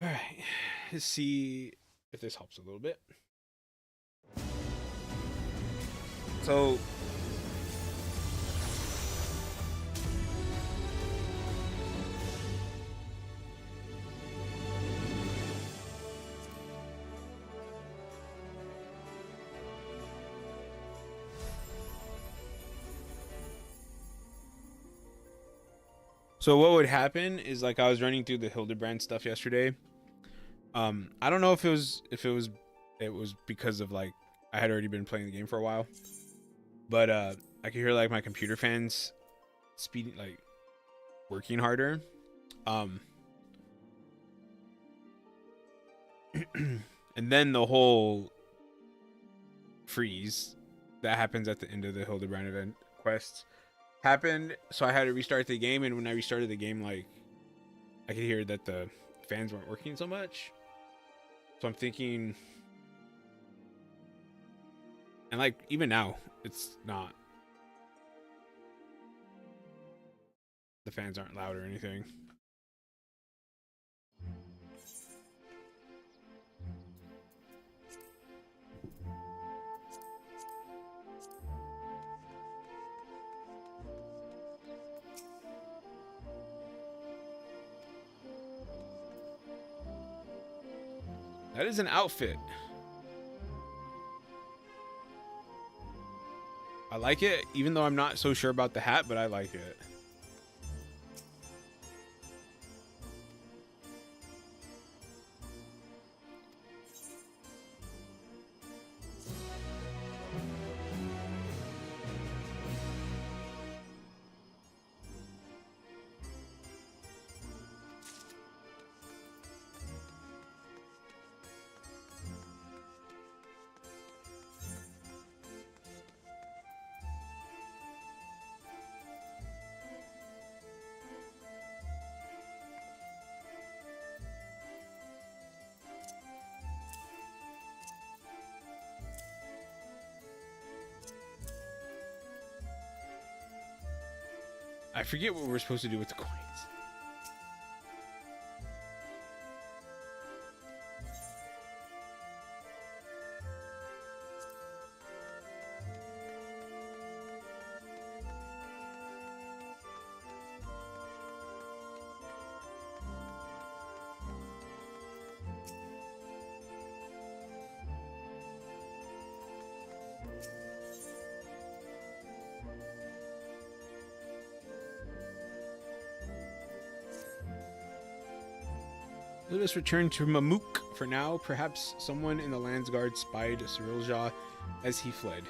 All right, let's see if this helps a little bit. So what would happen is, like, I was running through the Hildebrand stuff yesterday. I don't know if it was because of, like, I had already been playing the game for a while, but I could hear, like, my computer fans speeding, like, working harder. And then the whole freeze that happens at the end of the Hildebrand event quests happened, so I had to restart the game, and when I restarted the game, like, I could hear that the fans weren't working so much. So I'm thinking, and, like, even now it's not, the fans aren't loud or anything. That is an outfit. I like it, even though I'm not so sure about the hat, but I like it. I forget what we're supposed to do with the coins. Let us return to Mamook for now. Perhaps someone in the Landsguard spied Cyrilja as he fled.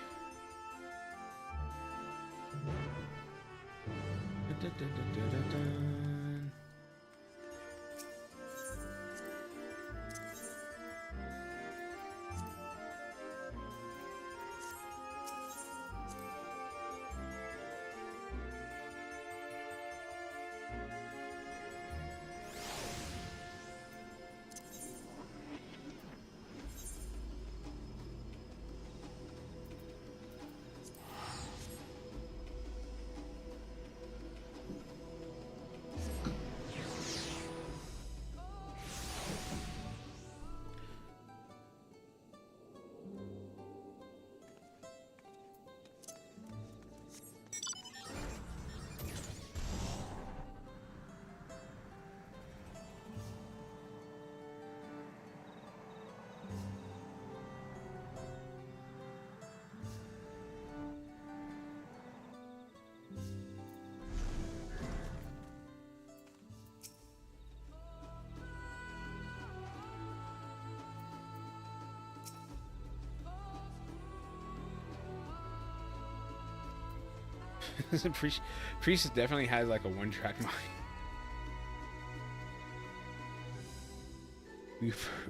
Priest definitely has like a one-track mind.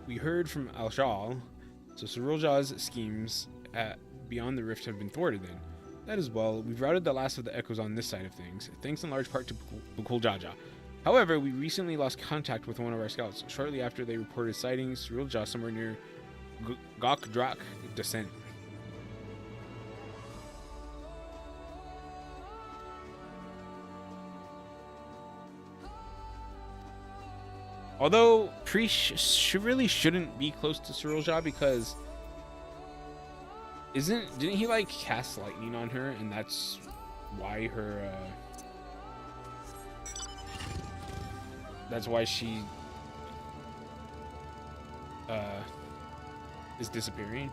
We heard from Al-Shal, so Cyrilja's schemes at Beyond the Rift have been thwarted then. That as well, we've routed the last of the echoes on this side of things, thanks in large part to Bukul Jaja. However, we recently lost contact with one of our scouts, shortly after they reported sighting Cyrilja somewhere near Gokdrak Descent. Although Priest really shouldn't be close to Serulja because didn't he like cast lightning on her and that's why that's why she is disappearing?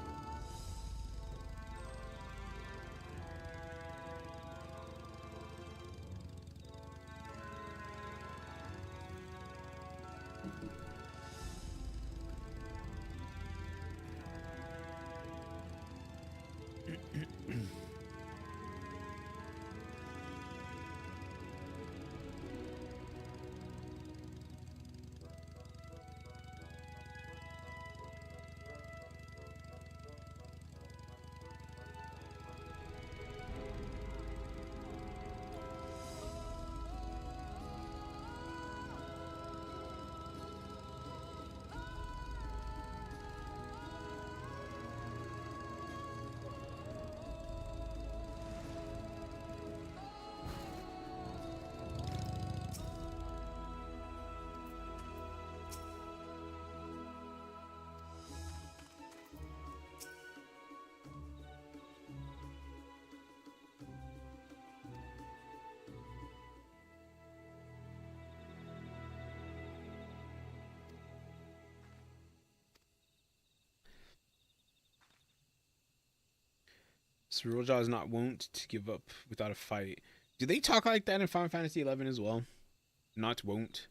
Serulja is not wont to give up without a fight. Do they talk like that in Final Fantasy XI as well? Not won't.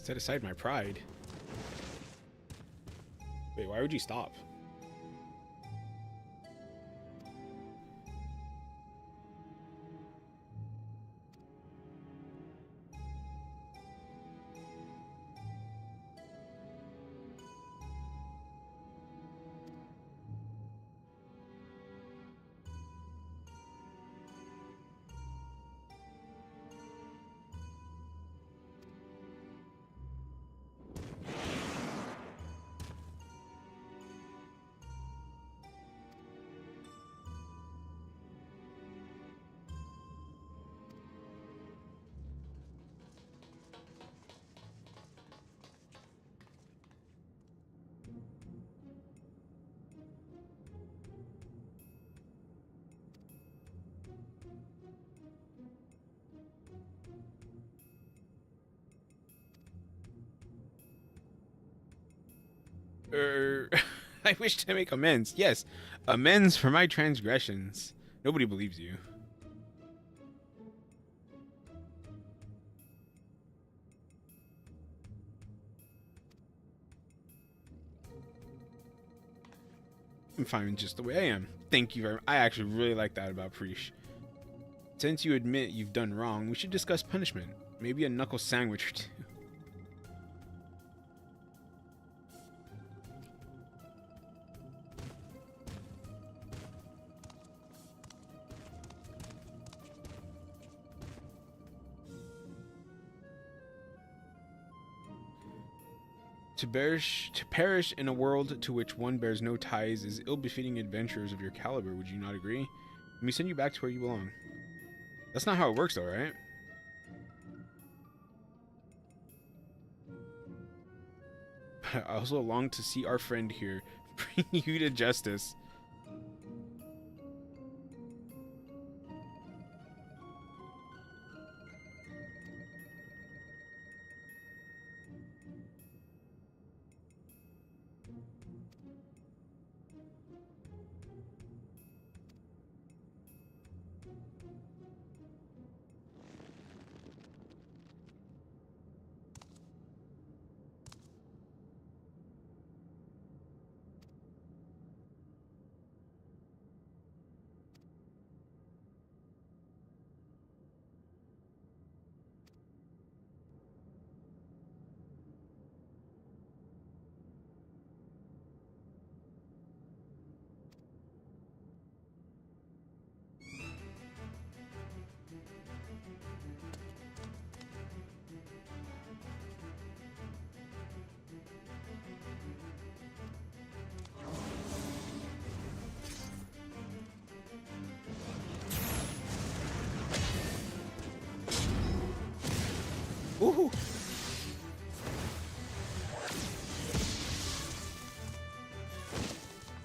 Set aside my pride. Wait, why would you stop? I wish to make amends. Yes, amends for my transgressions. Nobody believes you. I'm fine just the way I am. Thank you very much. I actually really like that about Priest. Since you admit you've done wrong, we should discuss punishment. Maybe a knuckle sandwich or two. To perish in a world to which one bears no ties is ill-befitting adventurers of your caliber, would you not agree? Let me send you back to where you belong. That's not how it works though, right? I also long to see our friend here bring you to justice.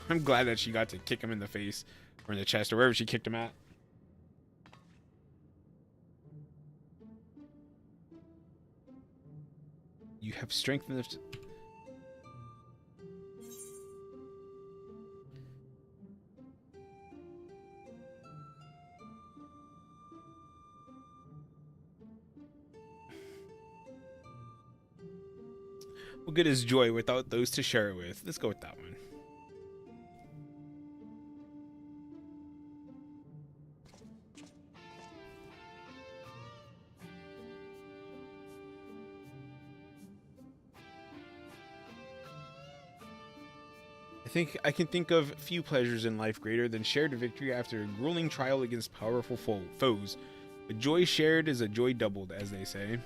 I'm glad that she got to kick him in the face or in the chest or wherever she kicked him at. You have strength enough to... What good is joy without those to share it with? Let's go with that one. I can think of few pleasures in life greater than shared victory after a grueling trial against powerful foes. A joy shared is a joy doubled, as they say.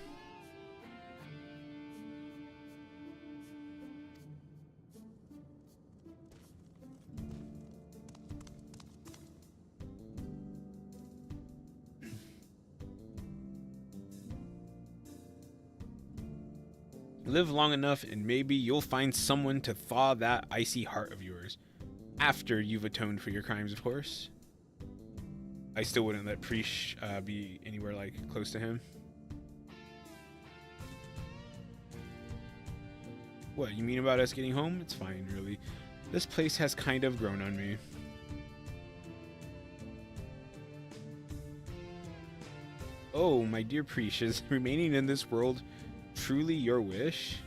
Live long enough and maybe you'll find someone to thaw that icy heart of yours. After you've atoned for your crimes, of course. I still wouldn't let Preesh be anywhere like close to him. What, you mean about us getting home? It's fine, really. This place has kind of grown on me. Oh, my dear Preesh, is remaining in this world truly your wish?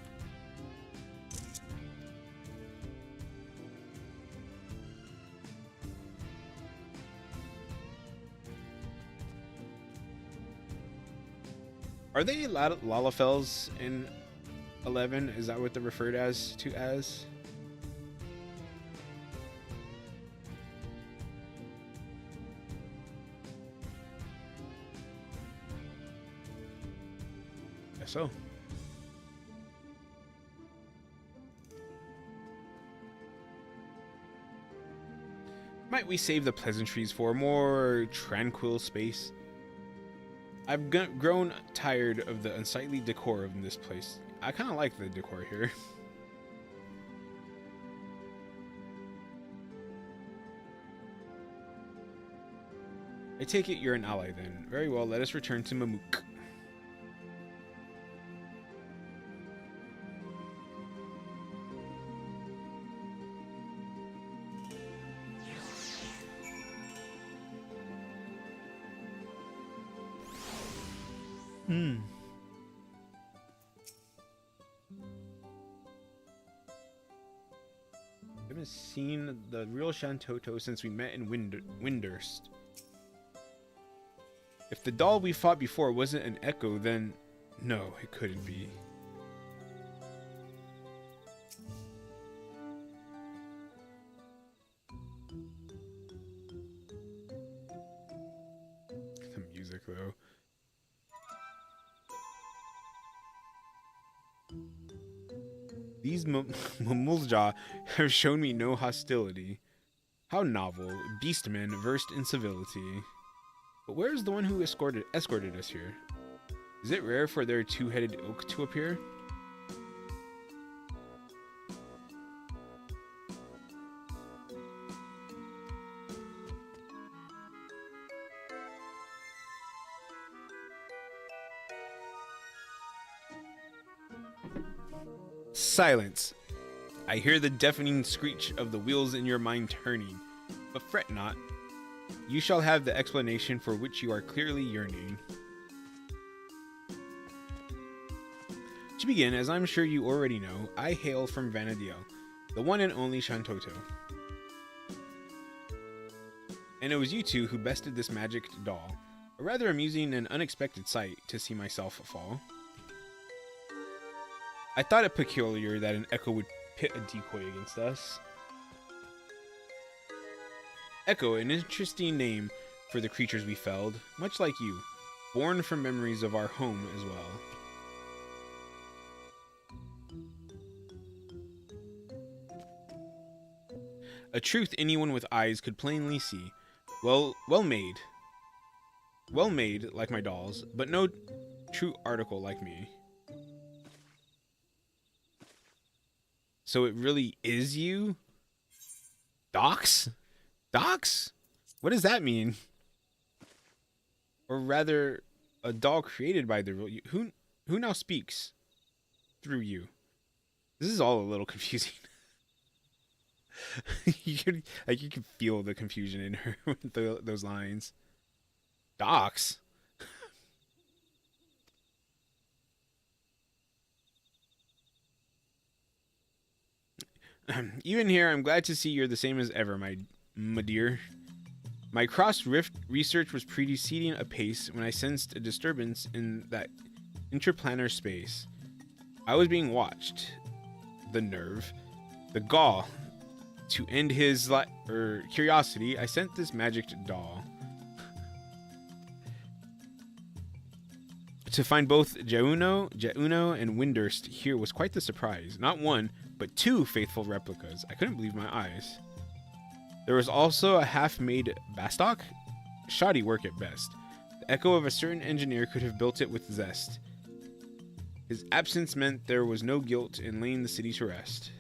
Are they Lalafels in 11? Is that what they're referred as? Guess so. Might we save the pleasantries for a more tranquil space? I've grown tired of the unsightly decor of this place. I kind of like the decor here. I take it you're an ally then. Very well, let us return to Mamuk. I haven't seen the real Shantoto since we met in Windurst. If the doll we fought before wasn't an echo, then no, it couldn't be. The music, though. These Mumulja have shown me no hostility. How novel, beastmen versed in civility. But where is the one who escorted us here? Is it rare for their two-headed oak to appear? Silence. I hear the deafening screech of the wheels in your mind turning, but fret not. You shall have the explanation for which you are clearly yearning. To begin, as I'm sure you already know, I hail from Vana'diel, the one and only Shantoto. And it was you two who bested this magic doll, a rather amusing and unexpected sight to see myself fall. I thought it peculiar that an echo would pit a decoy against us. Echo, an interesting name for the creatures we felled, much like you, born from memories of our home as well. A truth anyone with eyes could plainly see. Well made. Well made, like my dolls, but no true article like me. So it really is you? Docs? Docs? What does that mean? Or rather, a doll created by the real you. Who now speaks through you? This is all a little confusing. You can feel the confusion in her with those lines. Docs? Even here, I'm glad to see you're the same as ever, my dear. My cross-rift research was proceeding apace when I sensed a disturbance in that interplanar space. I was being watched. The nerve. The gall. To end his curiosity, I sent this magic doll. To find both Jeuno and Windurst here was quite the surprise. Not one, but two faithful replicas. I couldn't believe my eyes. There was also a half-made Bastok? Shoddy work at best. The echo of a certain engineer could have built it with zest. His absence meant there was no guilt in laying the city to rest.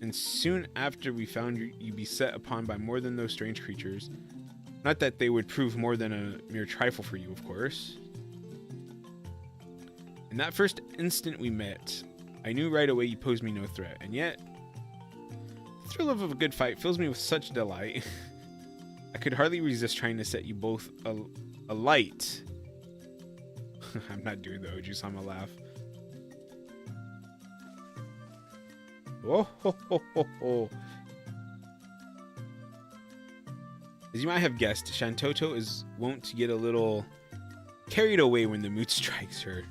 And soon after we found you beset upon by more than those strange creatures. Not that they would prove more than a mere trifle for you, of course. In that first instant we met, I knew right away you posed me no threat, and yet the thrill of a good fight fills me with such delight. I could hardly resist trying to set you both alight. I'm not doing the Oju-sama laugh. Oh, ho, ho, ho, ho. As you might have guessed, Shantoto is wont to get a little carried away when the mood strikes her.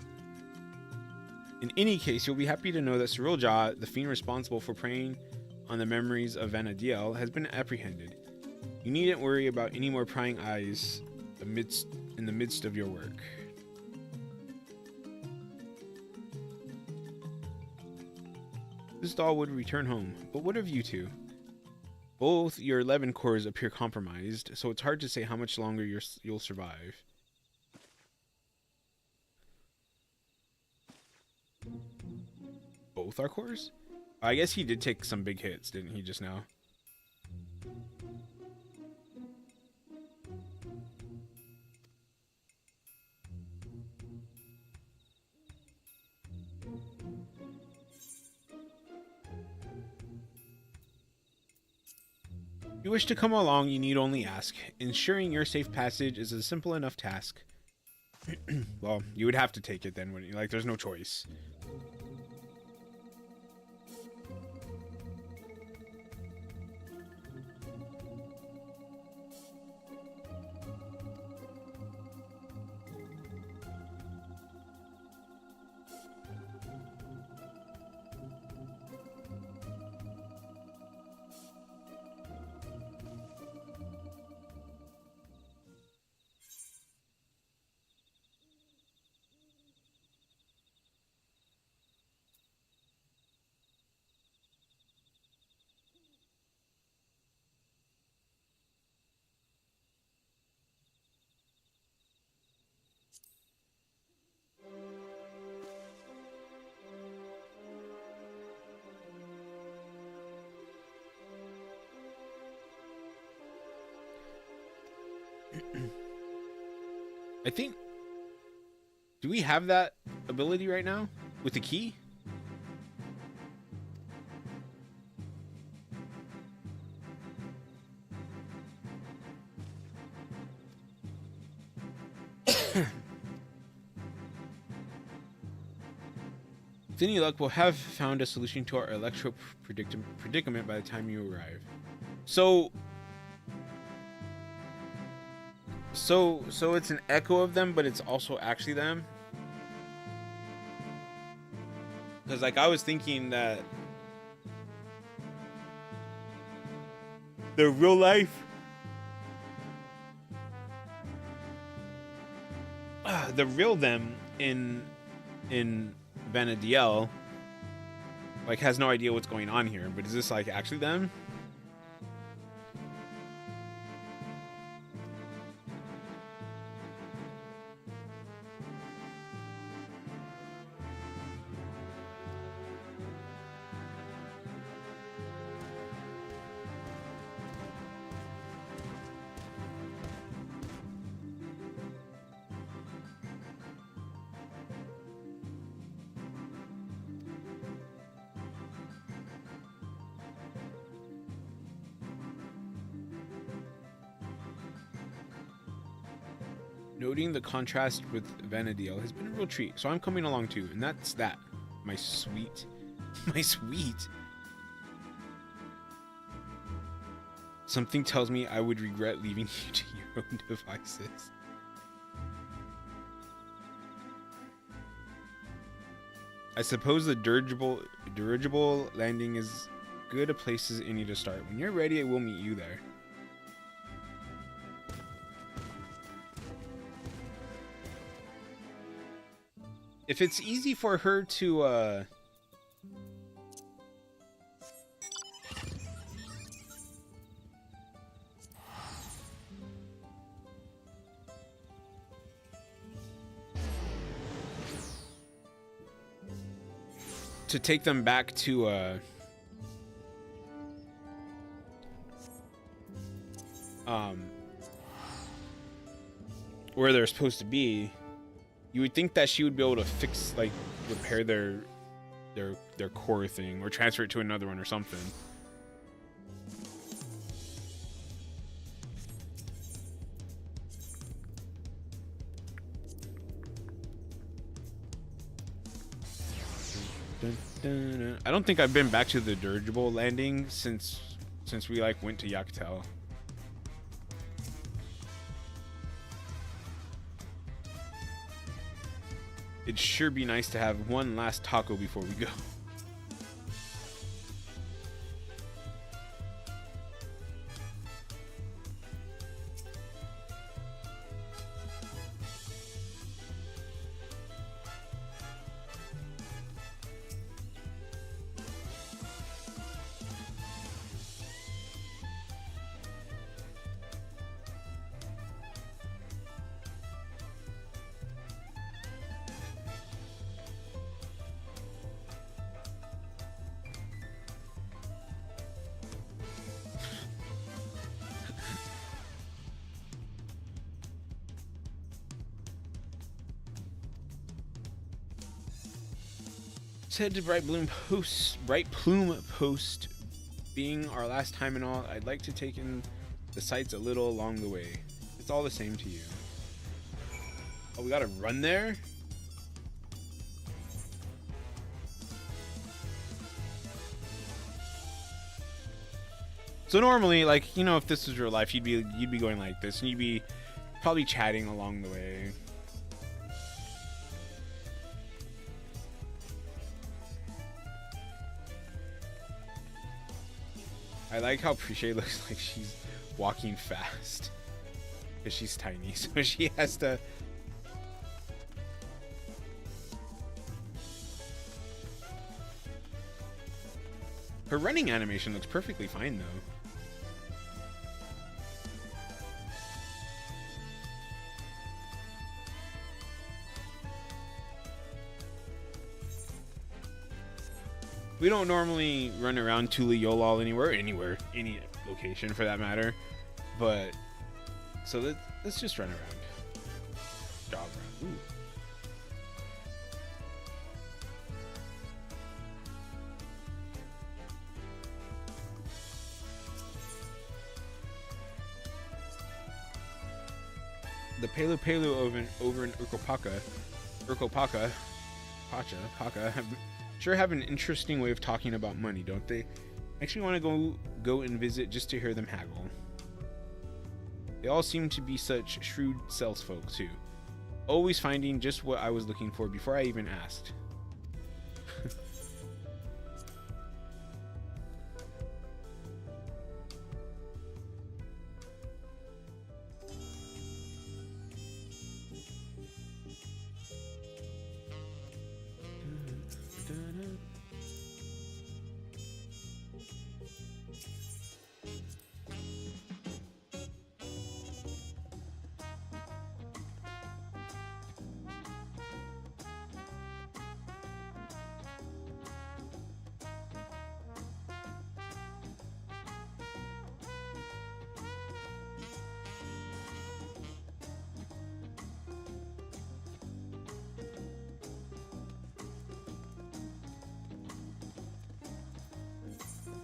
In any case, you'll be happy to know that Cirilja, the fiend responsible for preying on the memories of Vana'diel, has been apprehended. You needn't worry about any more prying eyes in the midst of your work. This doll would return home, but what of you two? Both your 11 cores appear compromised, so it's hard to say how much longer you'll survive. Both our cores? I guess he did take some big hits, didn't he, just now? If you wish to come along, you need only ask. Ensuring your safe passage is a simple enough task. Well, you would have to take it then, wouldn't you? Like, there's no choice. I think... Do we have that ability right now? With the key? With any luck, we'll have found a solution to our electro predicament by the time you arrive. So it's an echo of them, but it's also actually them. Because, like, I was thinking that the real life, the real them in Vana'diel, like, has no idea what's going on here. But is this, like, actually them? Noting the contrast with Vana'diel has been a real treat, so I'm coming along too, and that's that. My sweet. My sweet. Something tells me I would regret leaving you to your own devices. I suppose the dirigible landing is good a place as any to start. When you're ready, I will meet you there. If it's easy for her to take them back to where they're supposed to be, you would think that she would be able to fix, like, repair their core thing or transfer it to another one or something. I don't think I've been back to the dirigible landing since we like went to Yoctown. It'd sure be nice to have one last taco before we go. Head to Bright Plume Post. Being our last time and all, I'd like to take in the sights a little along the way. It's all the same to you. Oh, we gotta run there? So normally, like, you know, if this was real life, you'd be going like this, and you'd be probably chatting along the way. I like how Prishay looks like she's walking fast. Because she's tiny, so she has to... Her running animation looks perfectly fine, though. We don't normally run around Tula Yolal anywhere, any location for that matter. But, so let's just run around. Jog around. Ooh. The Pelu Pelu over in Urkopaka, Pacha, sure have an interesting way of talking about money, don't they? Actually want to go and visit just to hear them haggle. They all seem to be such shrewd salesfolk too. Always finding just what I was looking for before I even asked.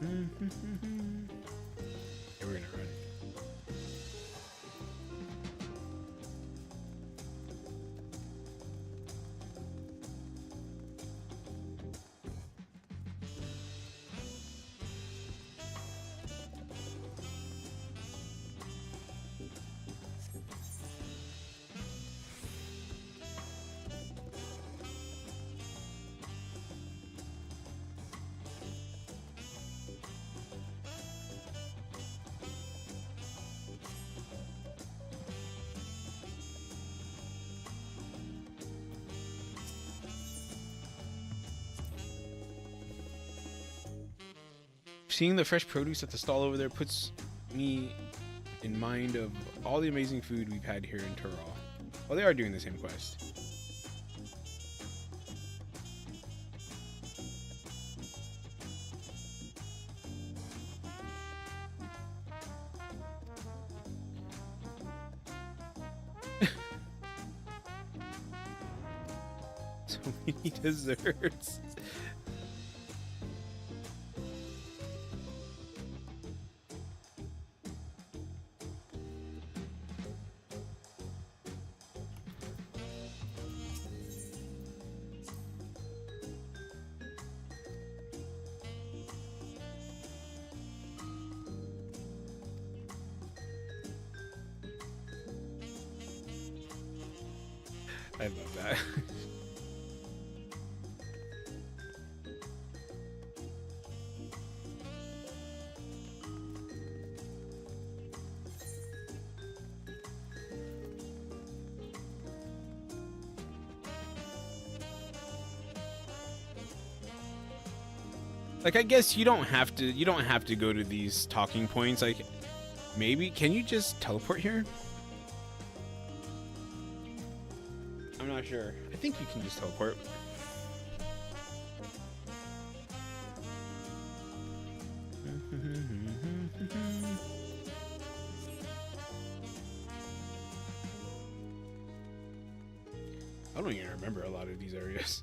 Yeah, we're gonna run. Seeing the fresh produce at the stall over there puts me in mind of all the amazing food we've had here in Tural. Well, they are doing the same quest. So many desserts. I love that. Like, I guess you don't have to go to these talking points. Like, maybe can you just teleport here? I'm not sure. I think you can just teleport. I don't even remember a lot of these areas.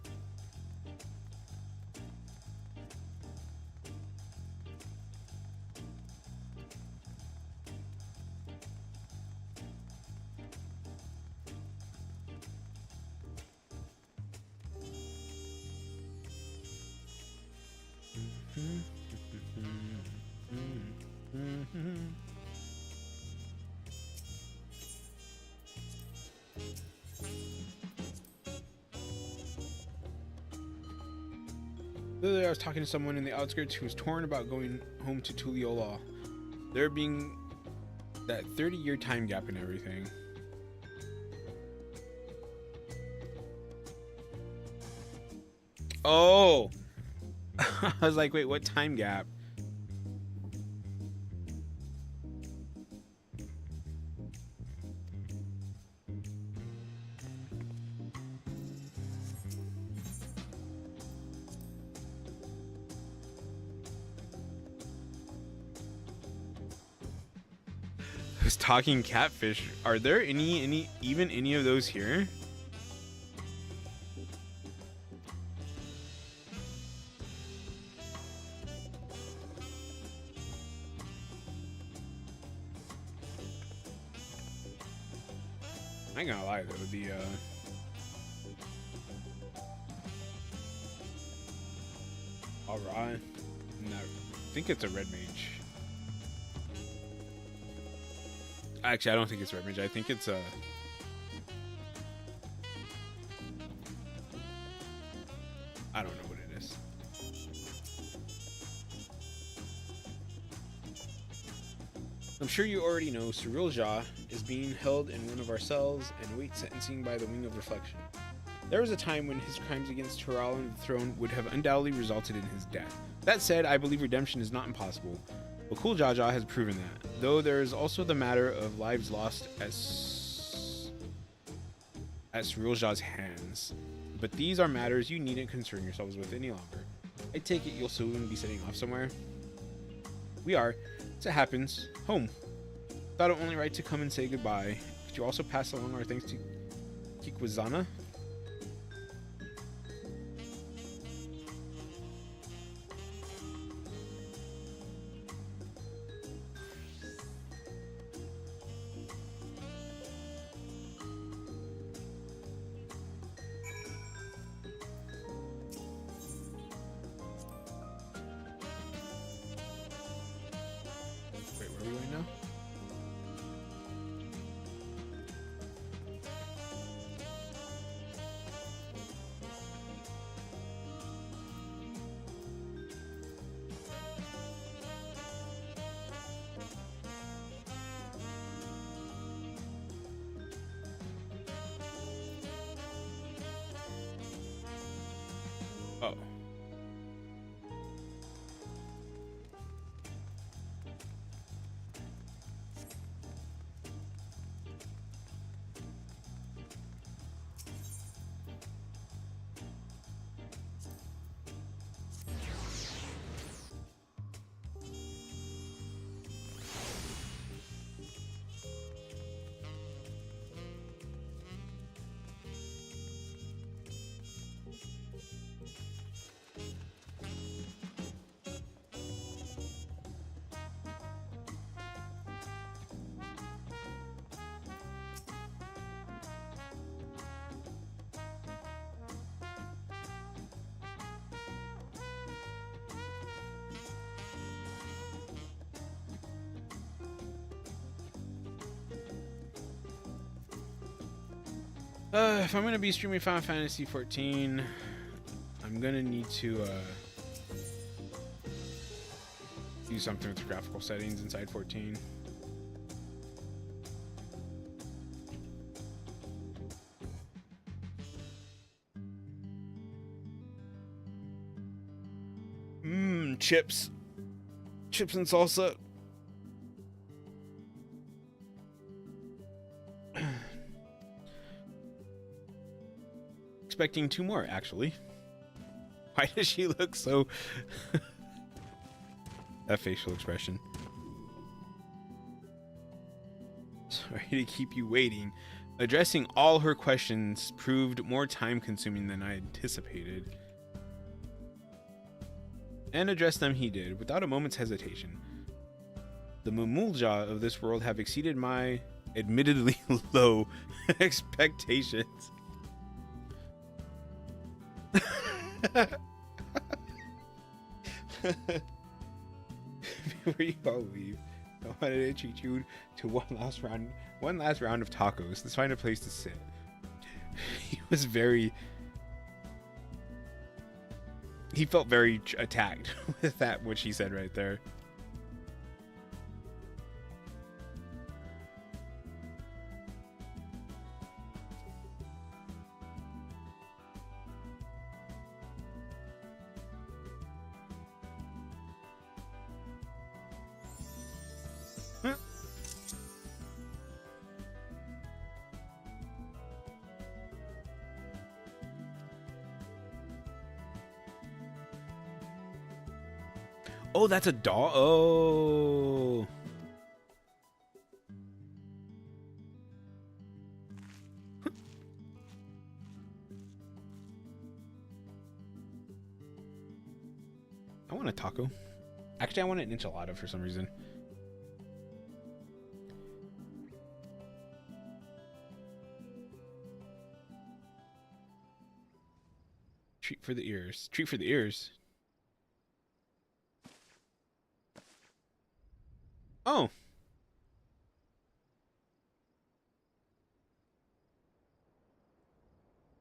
The other day I was talking to someone in the outskirts who was torn about going home to Tuliyollal. There being that 30-year time gap and everything. Oh! I was like, wait, what time gap? Those talking catfish. Are there even any of those here? I ain't gonna lie though, alright. No, I think it's a red mage. Actually, I don't think it's red mage. I think it's a. I don't know what it is. I'm sure you already know Surilja is being held in one of our cells and awaits sentencing by the Wing of Reflection. There was a time when his crimes against Tural and the throne would have undoubtedly resulted in his death. That said, I believe redemption is not impossible. Bakul Jaja has proven that, though there is also the matter of lives lost at Surilja's hands. But these are matters you needn't concern yourselves with any longer. I take it you'll soon be setting off somewhere? We are, as it happens, home. Thought it only right to come and say goodbye. Could you also pass along our thanks to Kikwazana? Oh. If I'm gonna be streaming Final Fantasy 14, I'm gonna need to do something with the graphical settings inside 14. Chips. Chips and salsa. Expecting 2 more, actually. Why does she look so... that facial expression. Sorry to keep you waiting. Addressing all her questions proved more time-consuming than I anticipated. And address them he did, without a moment's hesitation. The Mumulja of this world have exceeded my admittedly low expectations. Before you all leave, I wanted to treat you to one last round of tacos. Let's find a place to sit. He was very... He felt very attacked with that, what she said right there. Oh, that's a doll. Oh. I want a taco. Actually, I want an enchilada for some reason. Treat for the ears. Treat for the ears. Oh.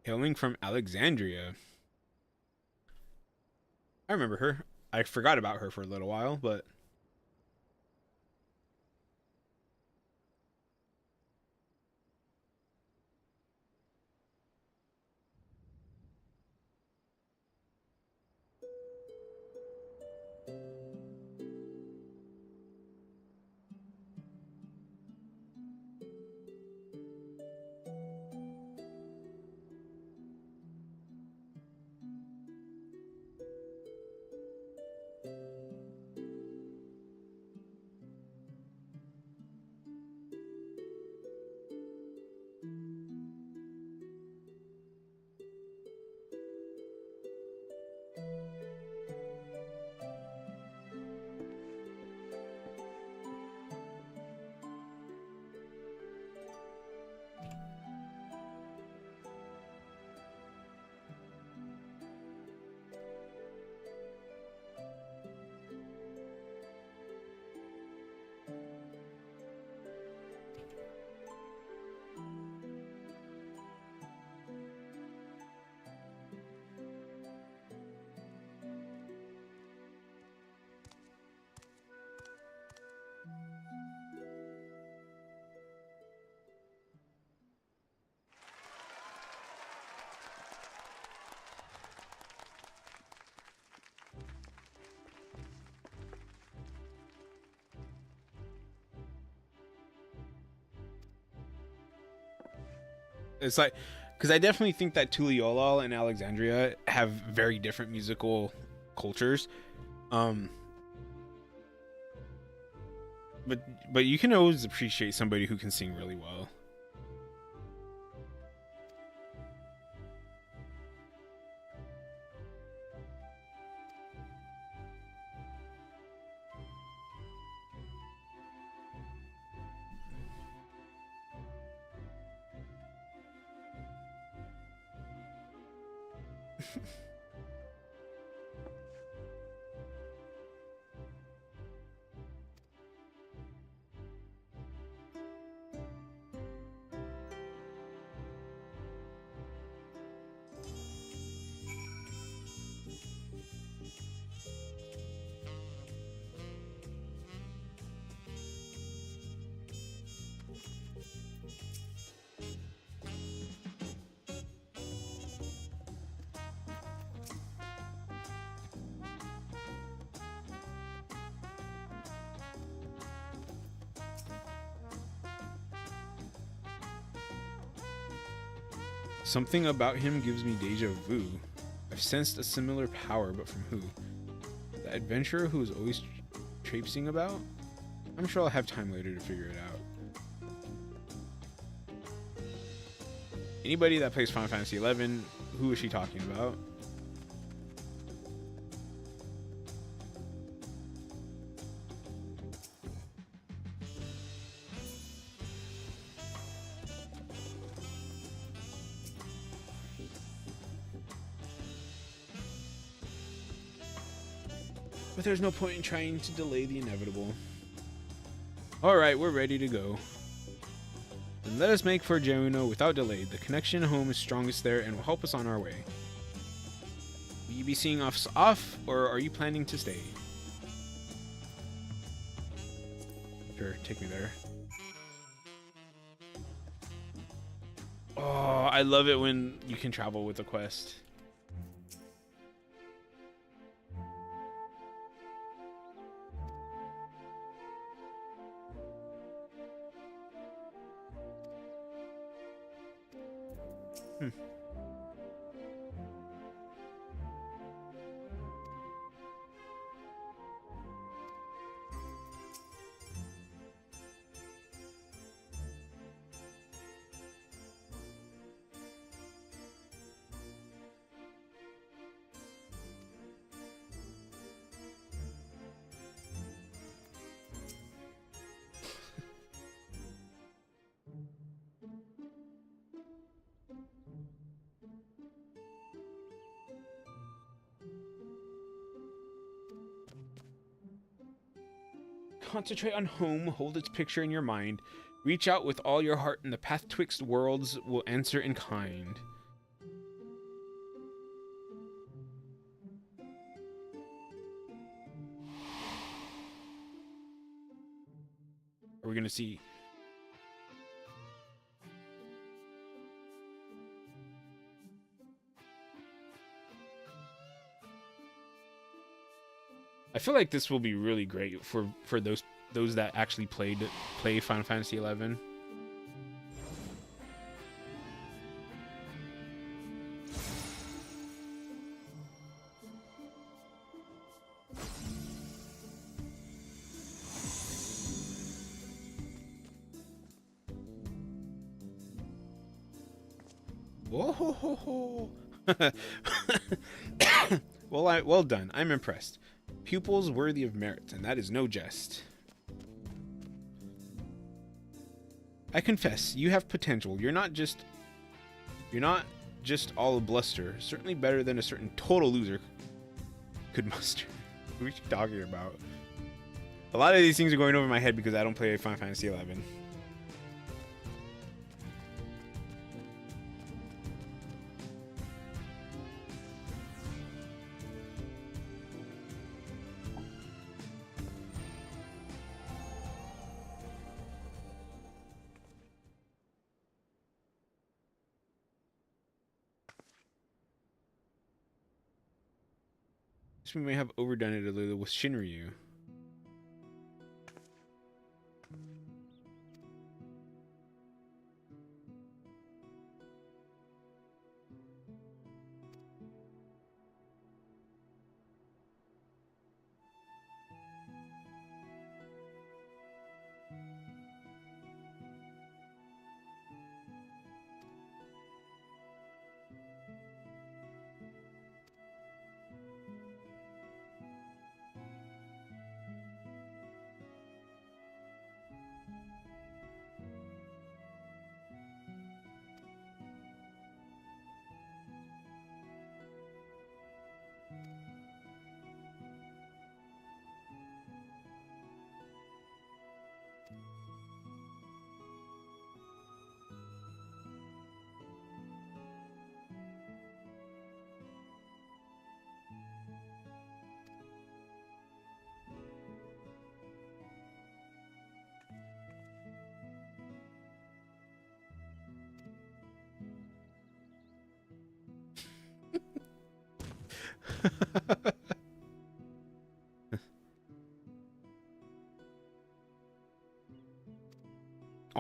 Hailing from Alexandria. I remember her. I forgot about her for a little while, but... It's like, because I definitely think that Tuliyollal and Alexandria have very different musical cultures. But you can always appreciate somebody who can sing really well. Something about him gives me deja vu. I've sensed a similar power, but from who? The adventurer who is always traipsing about? I'm sure I'll have time later to figure it out. Anybody that plays Final Fantasy XI, who is she talking about? But there's no point in trying to delay the inevitable. Alright, we're ready to go. Then let us make for Geruno without delay. The connection home is strongest there and will help us on our way. Will you be seeing us off, or are you planning to stay? Sure, take me there. Oh, I love it when you can travel with a quest. Concentrate on home, hold its picture in your mind. Reach out with all your heart, and the path twixt worlds will answer in kind. Are we gonna see? I feel like this will be really great for those that actually play Final Fantasy XI. Whoa! Well done. I'm impressed. Pupils worthy of merit, and that is no jest. I confess, you have potential. You're not just all a bluster. Certainly better than a certain total loser could muster. What are you talking about? A lot of these things are going over my head because I don't play Final Fantasy XI. We may have overdone it a little with Shinryu.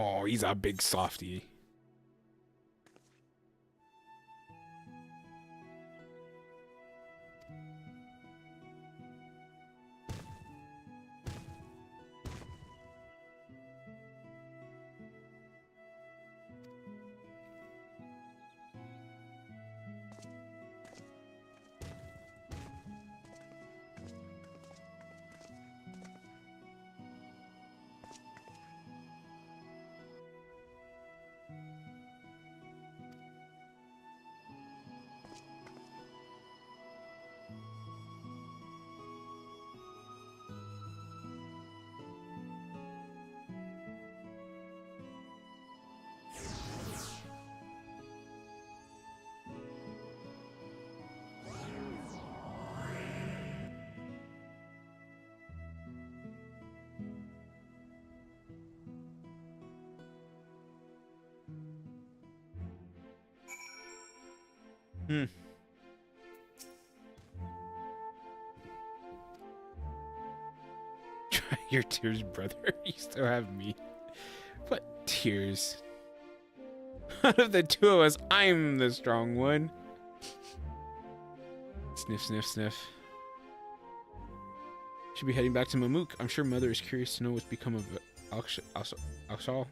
Oh, he's a big softy. Hmm. Try your tears, brother. You still have me. What tears? Out of the two of us, I'm the strong one. Sniff, sniff, sniff. Should be heading back to Mamook. I'm sure Mother is curious to know what's become of Alshal.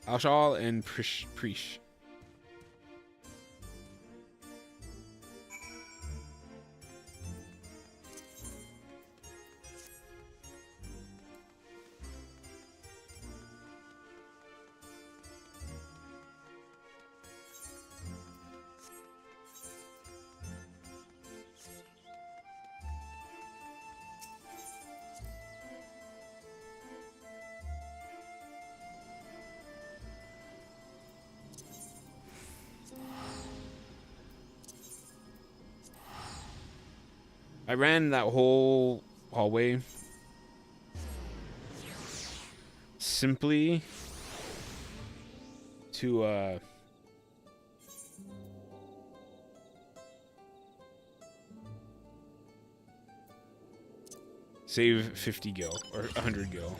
Alshal and Prish. I ran that whole hallway simply to save 50 gil or 100 gil.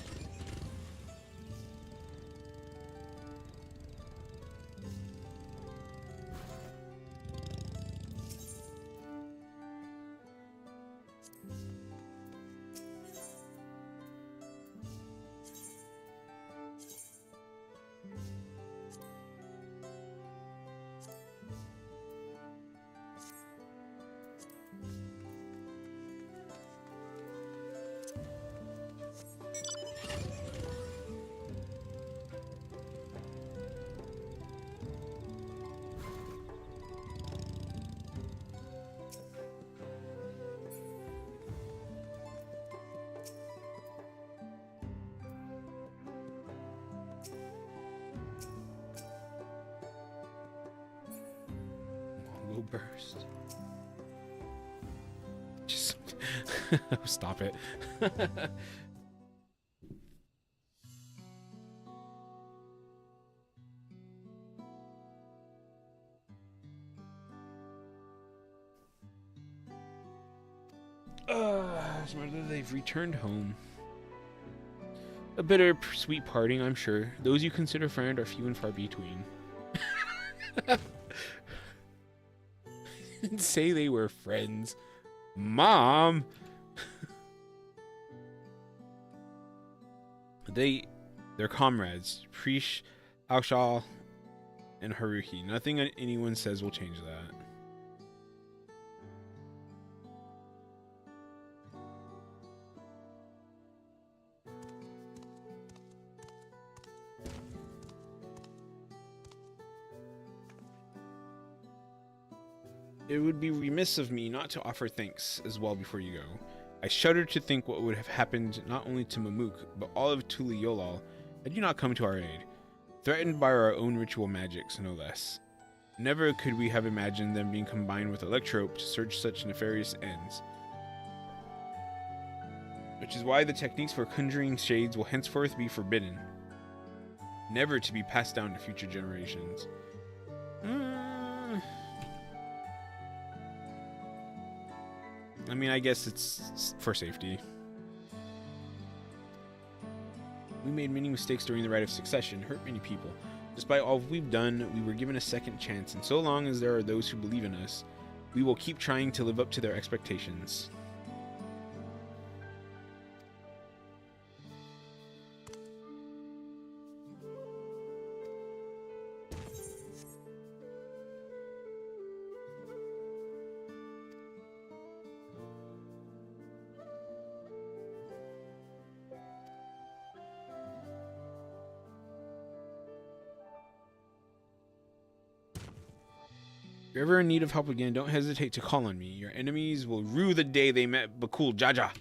Burst. Just stop it. They've returned home. A bitter, sweet parting, I'm sure. Those you consider friend are few and far between. Say they were friends. Mom! They're comrades. Prish, Alshal, and Haruhi. Nothing anyone says will change that. It would be remiss of me not to offer thanks as well before you go. I shudder to think what would have happened not only to Mamook, but all of Tuliyollal had you not come to our aid, threatened by our own ritual magics, no less. Never could we have imagined them being combined with Electrope to search such nefarious ends. Which is why the techniques for conjuring shades will henceforth be forbidden, never to be passed down to future generations. I mean, I guess it's for safety. We made many mistakes during the Rite of Succession, hurt many people. Despite all we've done, we were given a second chance, and so long as there are those who believe in us, we will keep trying to live up to their expectations. If you're ever in need of help again, don't hesitate to call on me. Your enemies will rue the day they met Bakul Jaja.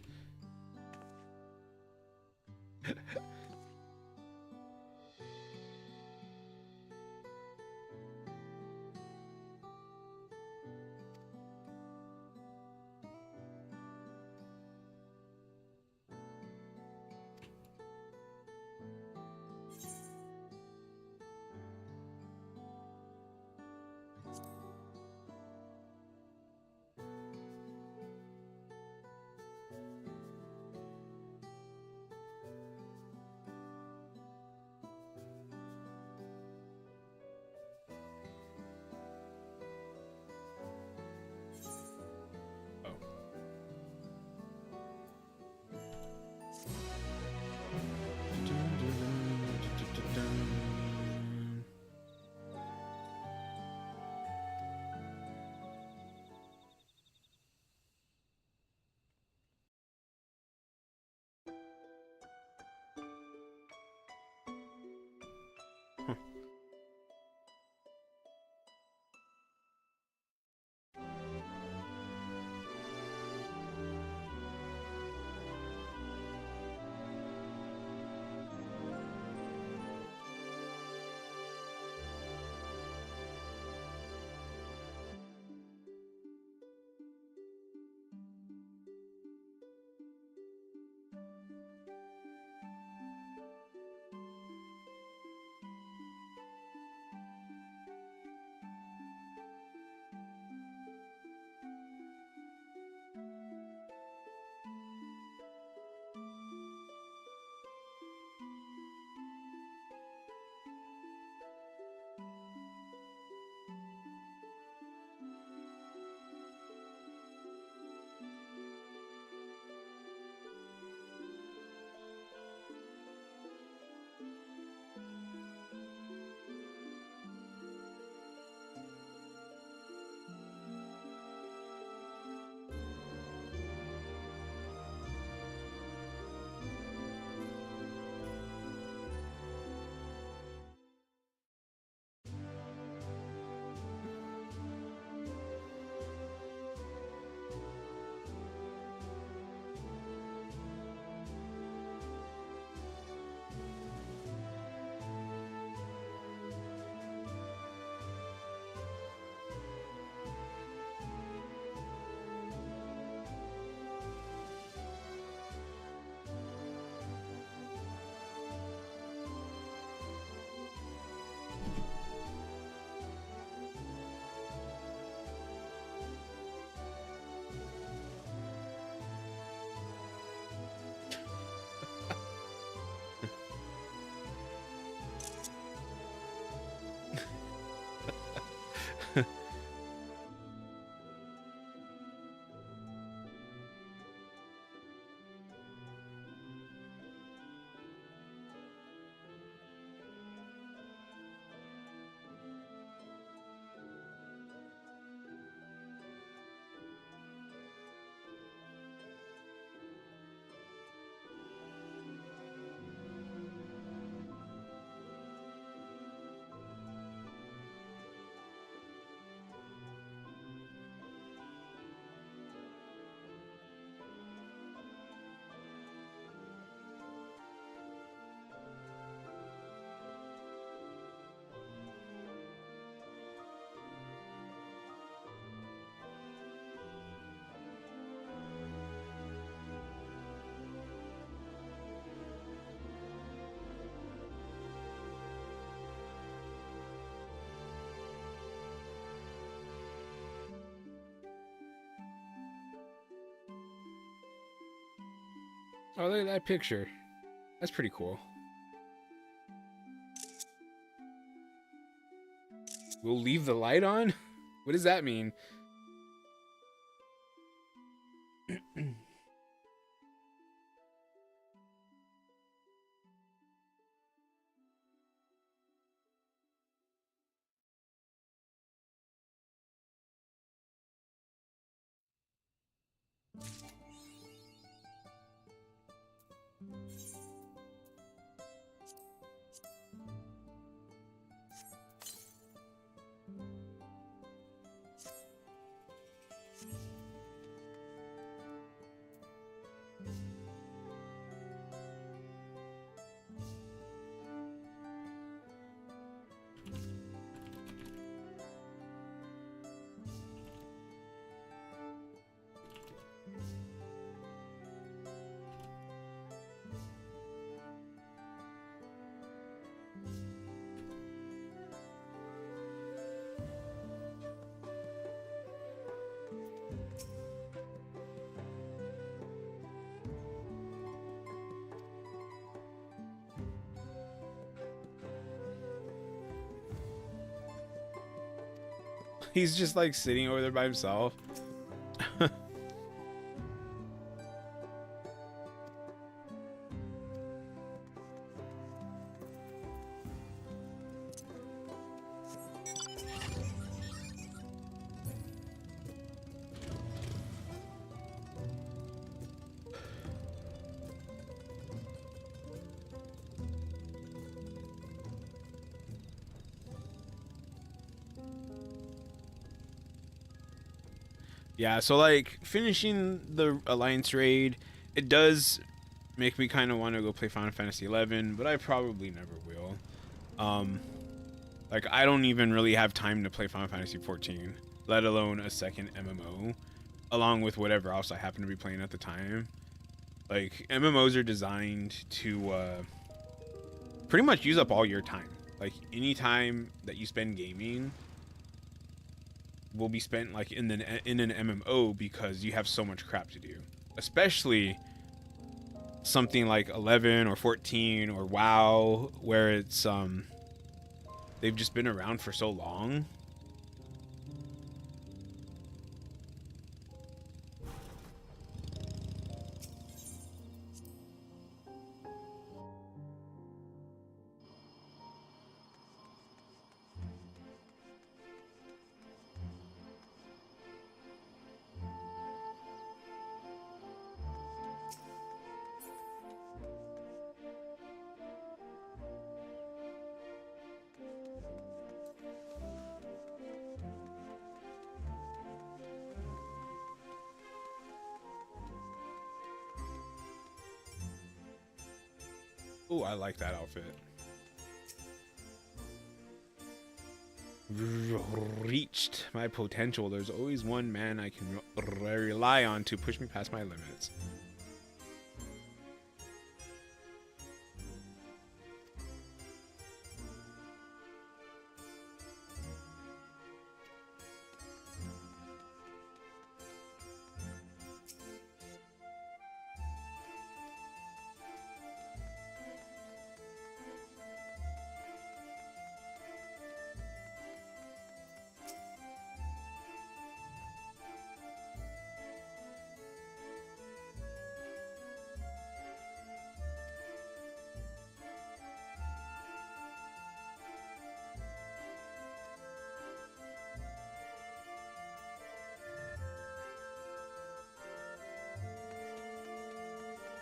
Oh, look at that picture. That's pretty cool. We'll leave the light on? What does that mean? He's just like sitting over there by himself. Yeah, so like finishing the Alliance raid, it does make me kind of want to go play Final Fantasy 11, but I probably never will. Like I don't even really have time to play Final Fantasy 14, let alone a second MMO, along with whatever else I happen to be playing at the time. Like MMOs are designed to pretty much use up all your time. Like any time that you spend gaming will be spent like in an MMO because you have so much crap to do. Especially something like 11 or 14 or WoW, where it's they've just been around for so long. Oh, I like that outfit. Reached my potential. There's always one man I can rely on to push me past my limits.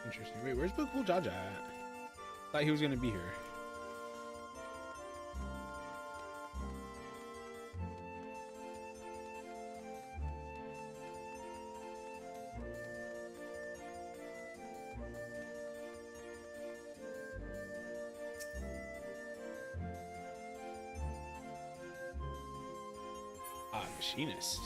Interesting. Wait, where's Cool Jaja at? Thought he was gonna be here. Ah, machinist.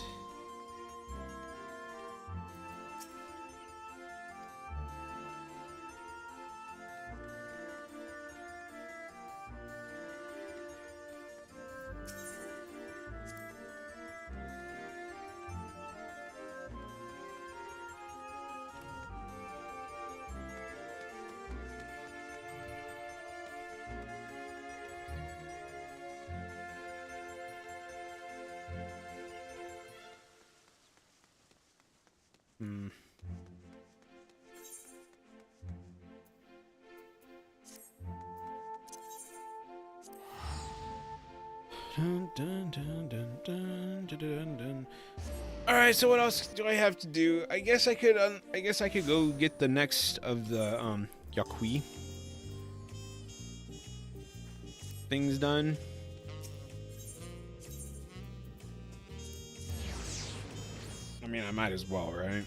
Dun, dun, dun, dun, dun, dun, dun, dun. All right, so what else do I have to do? I guess I could go get the next of the Yakui things done. I mean, I might as well, right?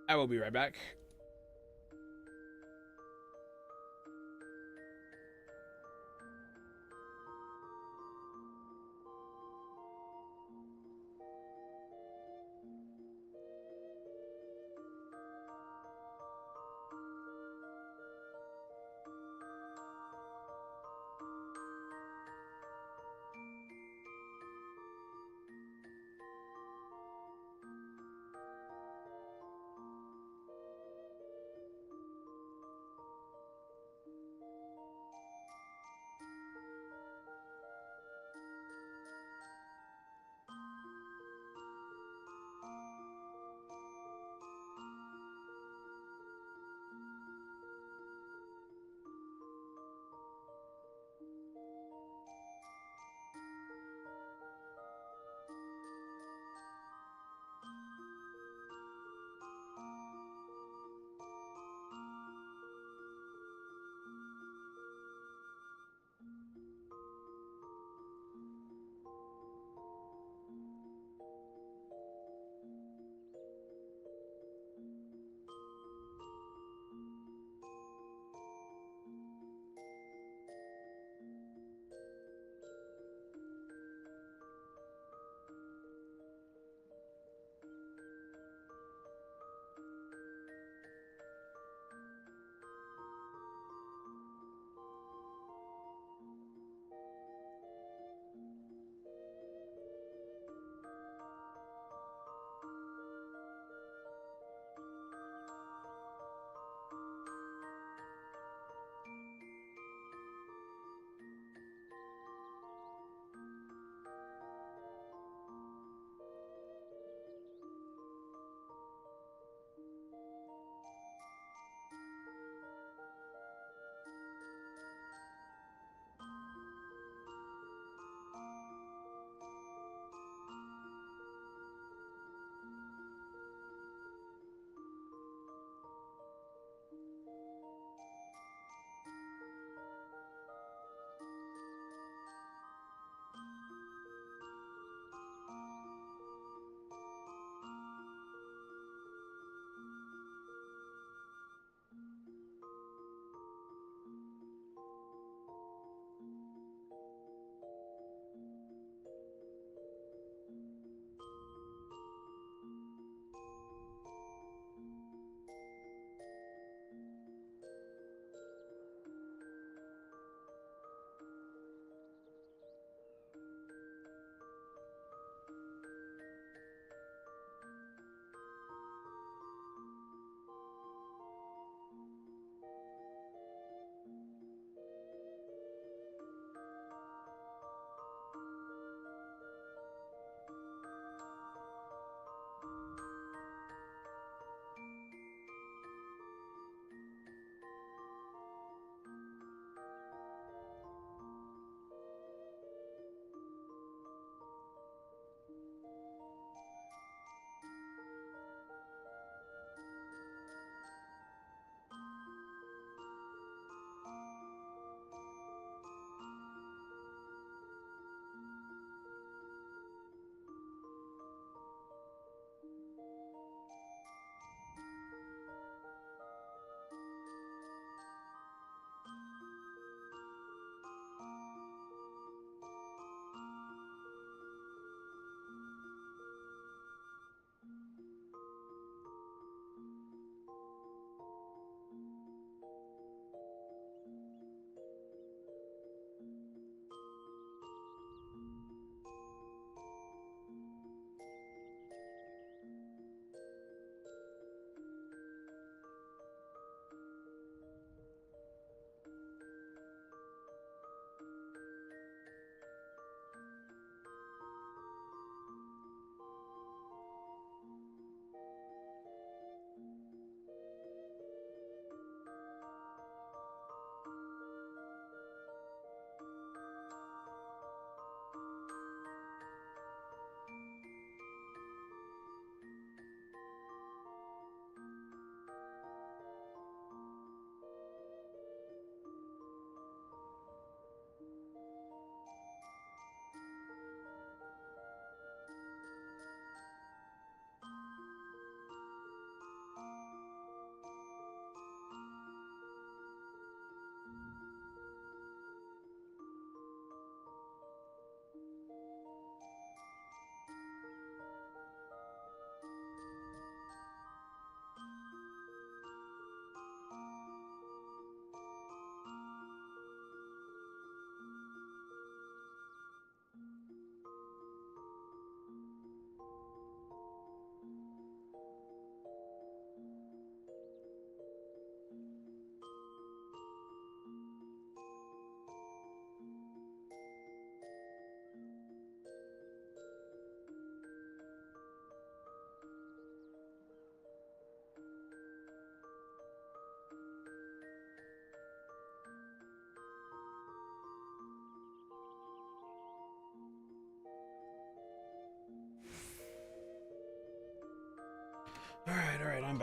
I will be right back.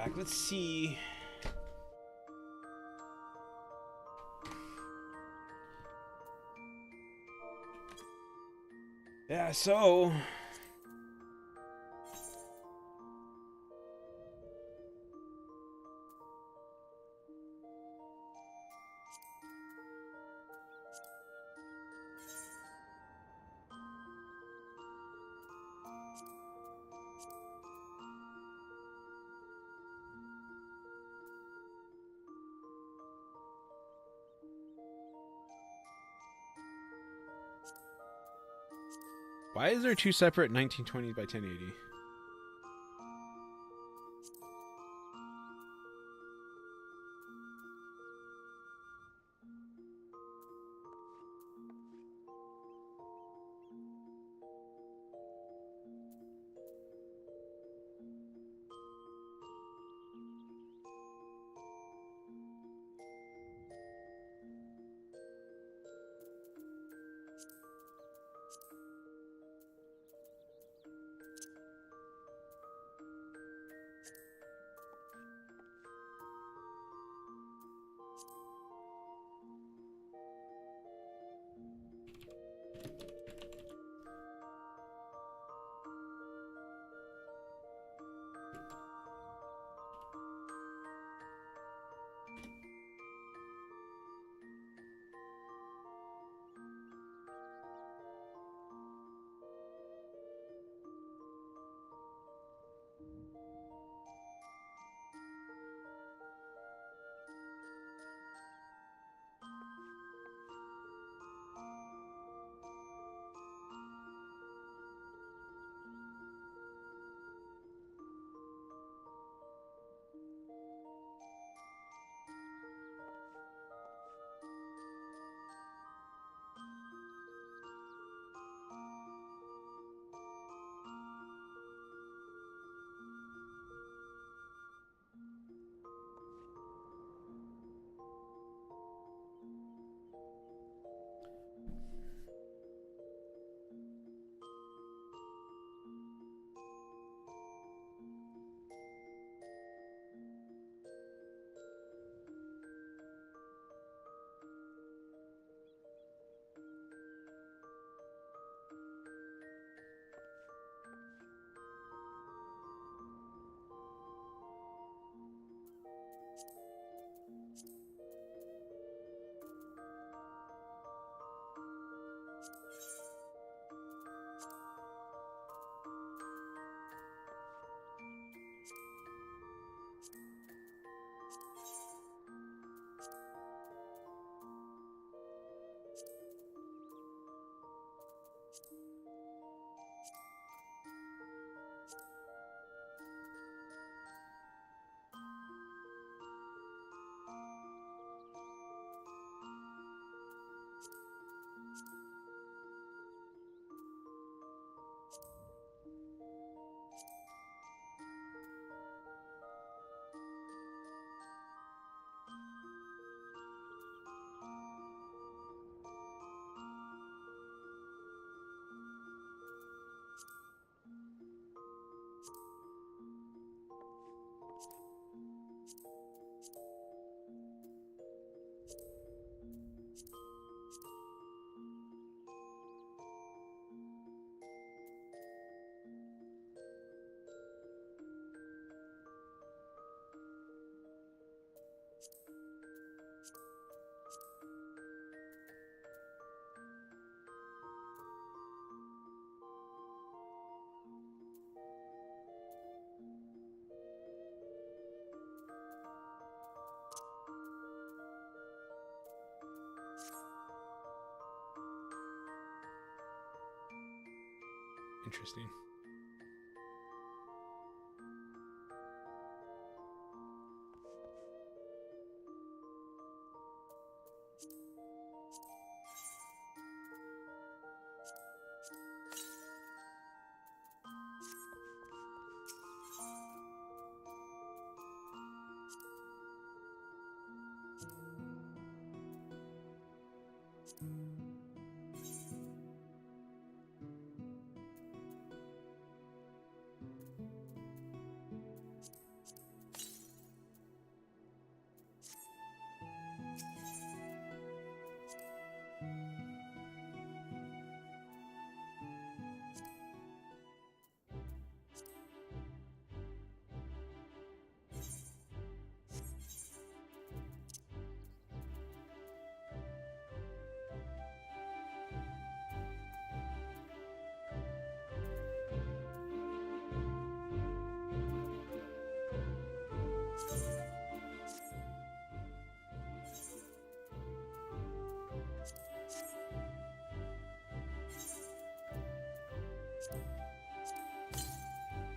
back. Let's see. Yeah, so why is there two separate 1920s by 1080? Interesting.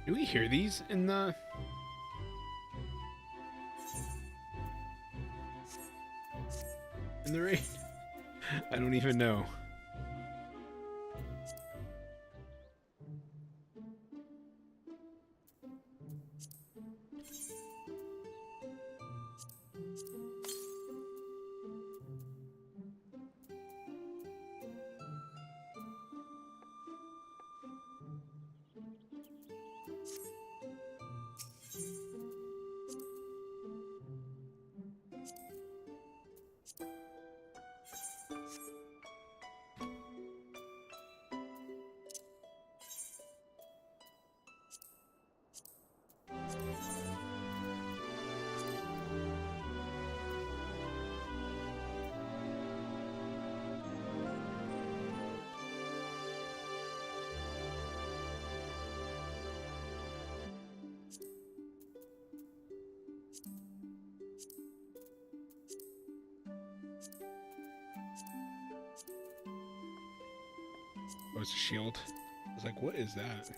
Do we hear these in the... raid? I don't even know. Oh, it's a shield. I was like, what is that?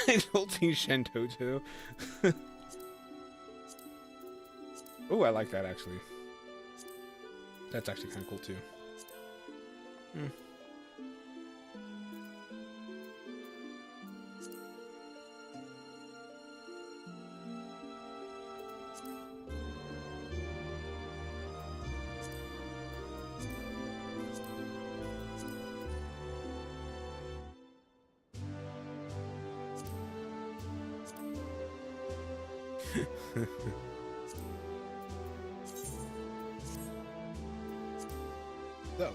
Insulting Shento too. Oh, I like that actually. That's actually kind of cool too. Hmm. So.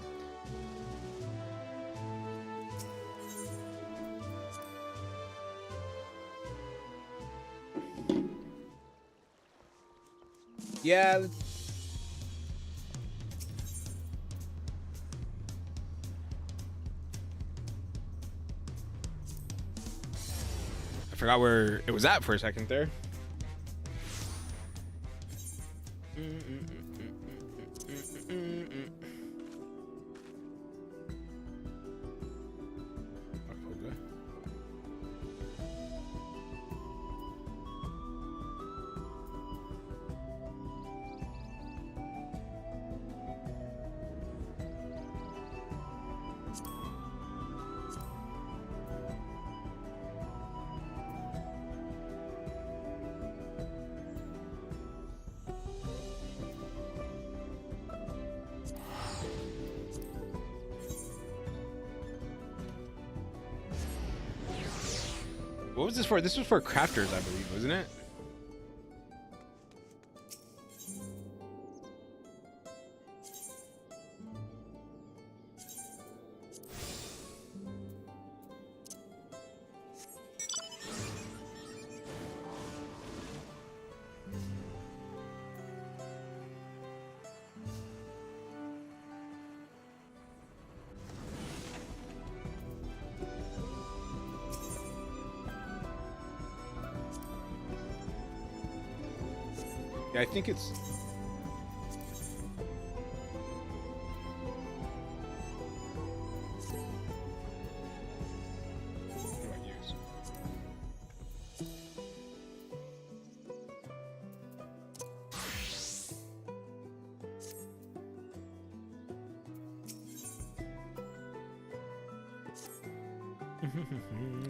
Yeah. I forgot where it was at for a second there. What was this for? This was for crafters, I believe, wasn't it? Yeah, I think it's... What do I use?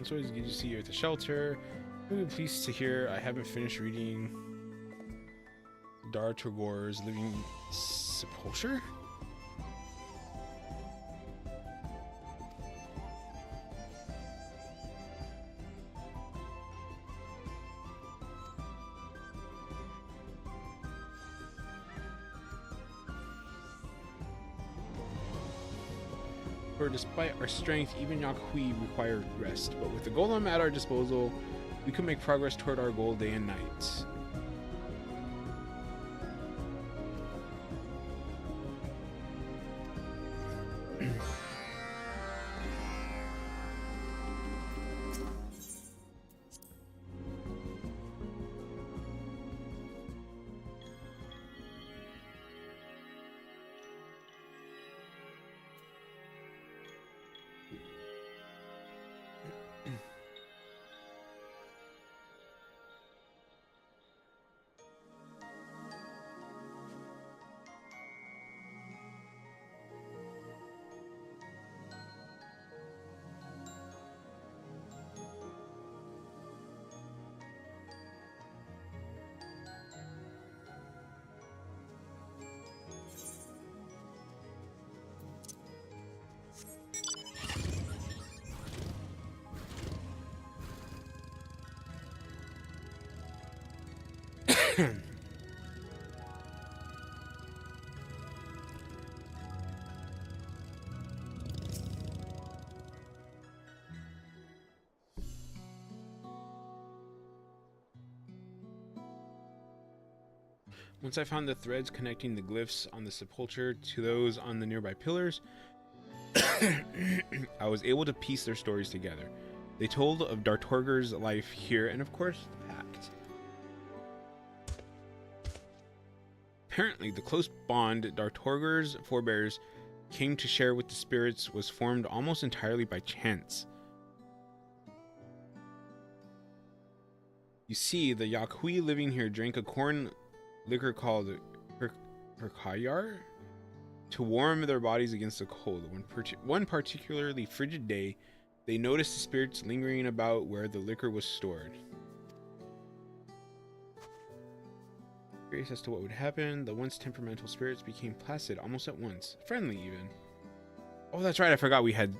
It's always good to see you at the shelter. I'm pleased to hear I haven't finished reading Dartragor's Living Sepulchre? For despite our strength, even Yakhui required rest, but with the golem at our disposal, we could make progress toward our goal day and night. Once I found the threads connecting the glyphs on the sepulchre to those on the nearby pillars, I was able to piece their stories together. They told of Dartorger's life here and, of course, the Pact. Apparently, the close bond Dartorger's forebears came to share with the spirits was formed almost entirely by chance. You see, the Yakui living here drank a corn liquor called Herkayar to warm their bodies against the cold. One particularly frigid day, they noticed the spirits lingering about where the liquor was stored. Curious as to what would happen, the once temperamental spirits became placid almost at once, friendly even. Oh, that's right, I forgot we had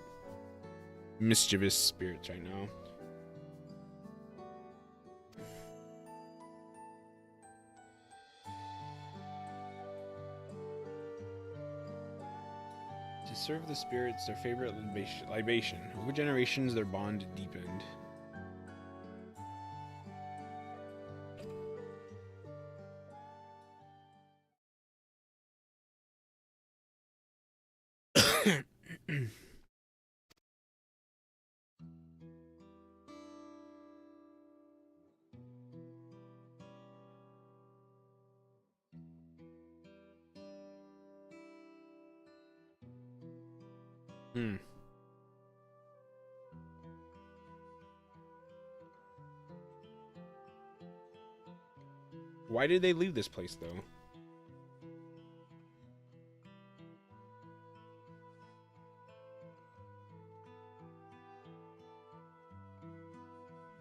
mischievous spirits right now. To serve the spirits their favorite libation. Over generations, their bond deepened. Why did they leave this place, though?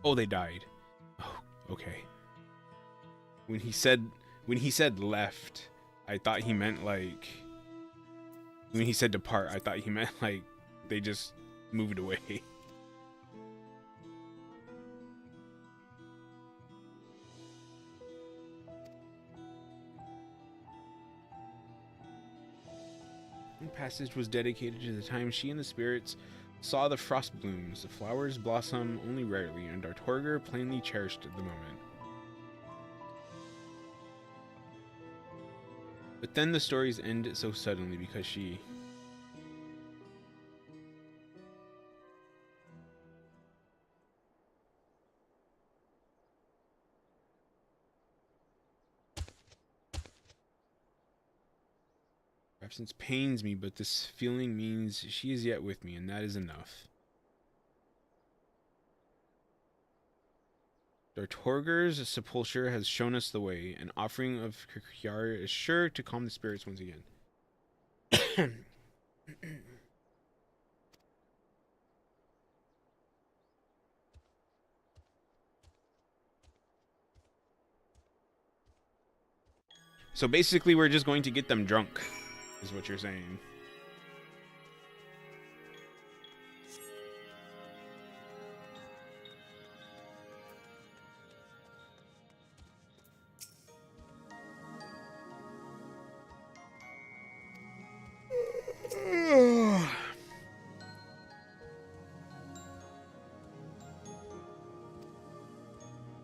Oh, they died. Oh, okay. When he said left, I thought he meant like... When he said depart, I thought he meant like they just moved away. One passage was dedicated to the time she and the spirits saw the frost blooms. The flowers blossom only rarely, and Dartorger plainly cherished the moment. But then the stories end so suddenly because she... Absence pains me, but this feeling means she is yet with me, and that is enough. Dartorger's sepulchre has shown us the way. An offering of Kirkyar is sure to calm the spirits once again. So basically, we're just going to get them drunk, is what you're saying.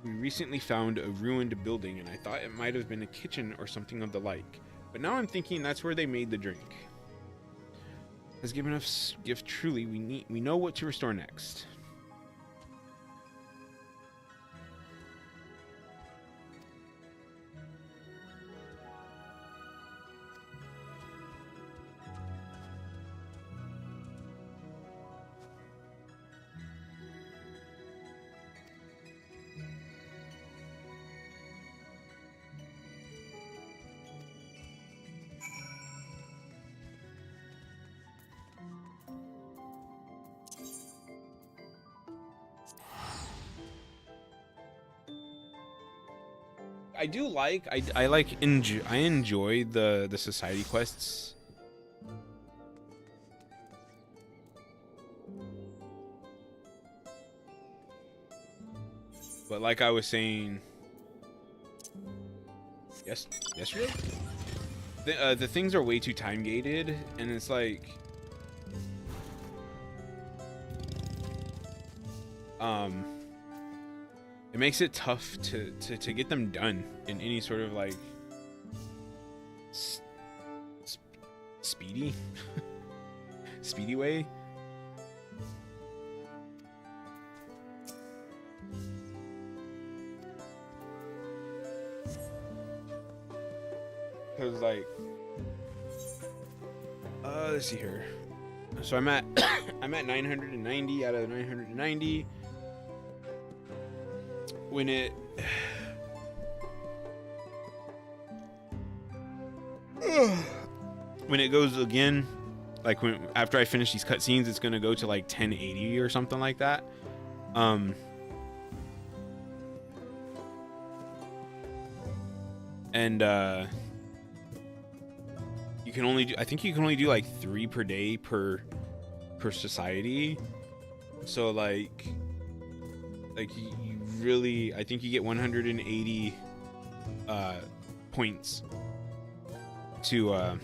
We recently found a ruined building, and I thought it might have been a kitchen or something of the like. But now I'm thinking that's where they made the drink. Has given us gift truly, we know what to restore next. I do like I enjoy the society quests. But like I was saying, Yesterday? The things are way too time gated, and it's like, it makes it tough to get them done in any sort of like speedy speedy way. Because like let's see here. So I'm at I'm at 990 out of 990. When it when it goes again, like when after I finish these cutscenes, it's gonna go to like 1080 or something like that. And you can only do, I think you can only do like 3 per day per society. So like you really, I think you get 180 points to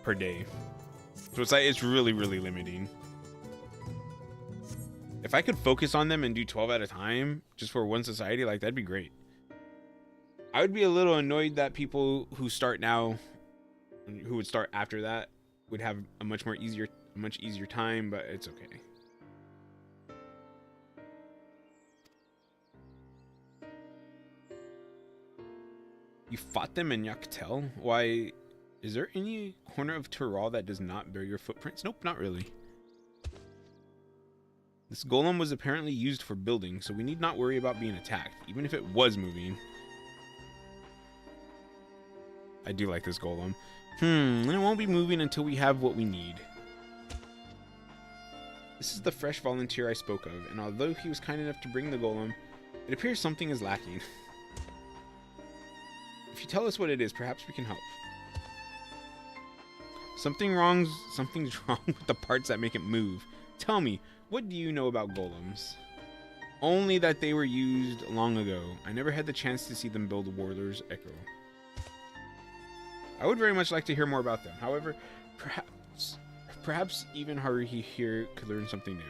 per day. So it's like, it's really limiting. If I could focus on them and do 12 at a time just for one society, like that'd be great. I would be a little annoyed that people who start now, who would start after that, would have a much easier time, but it's okay. You fought them in Yoctel? Why, is there any corner of Tyrol that does not bear your footprints? Nope, not really. This golem was apparently used for building, so we need not worry about being attacked, even if it was moving. I do like this golem. It won't be moving until we have what we need. This is the fresh volunteer I spoke of, and although he was kind enough to bring the golem, it appears something is lacking. If you tell us what it is, perhaps we can help. Something's wrong with the parts that make it move. Tell me, what do you know about golems? Only that they were used long ago. I never had the chance to see them build Warlord's Echo. I would very much like to hear more about them. However, perhaps even Haruhi here could learn something new.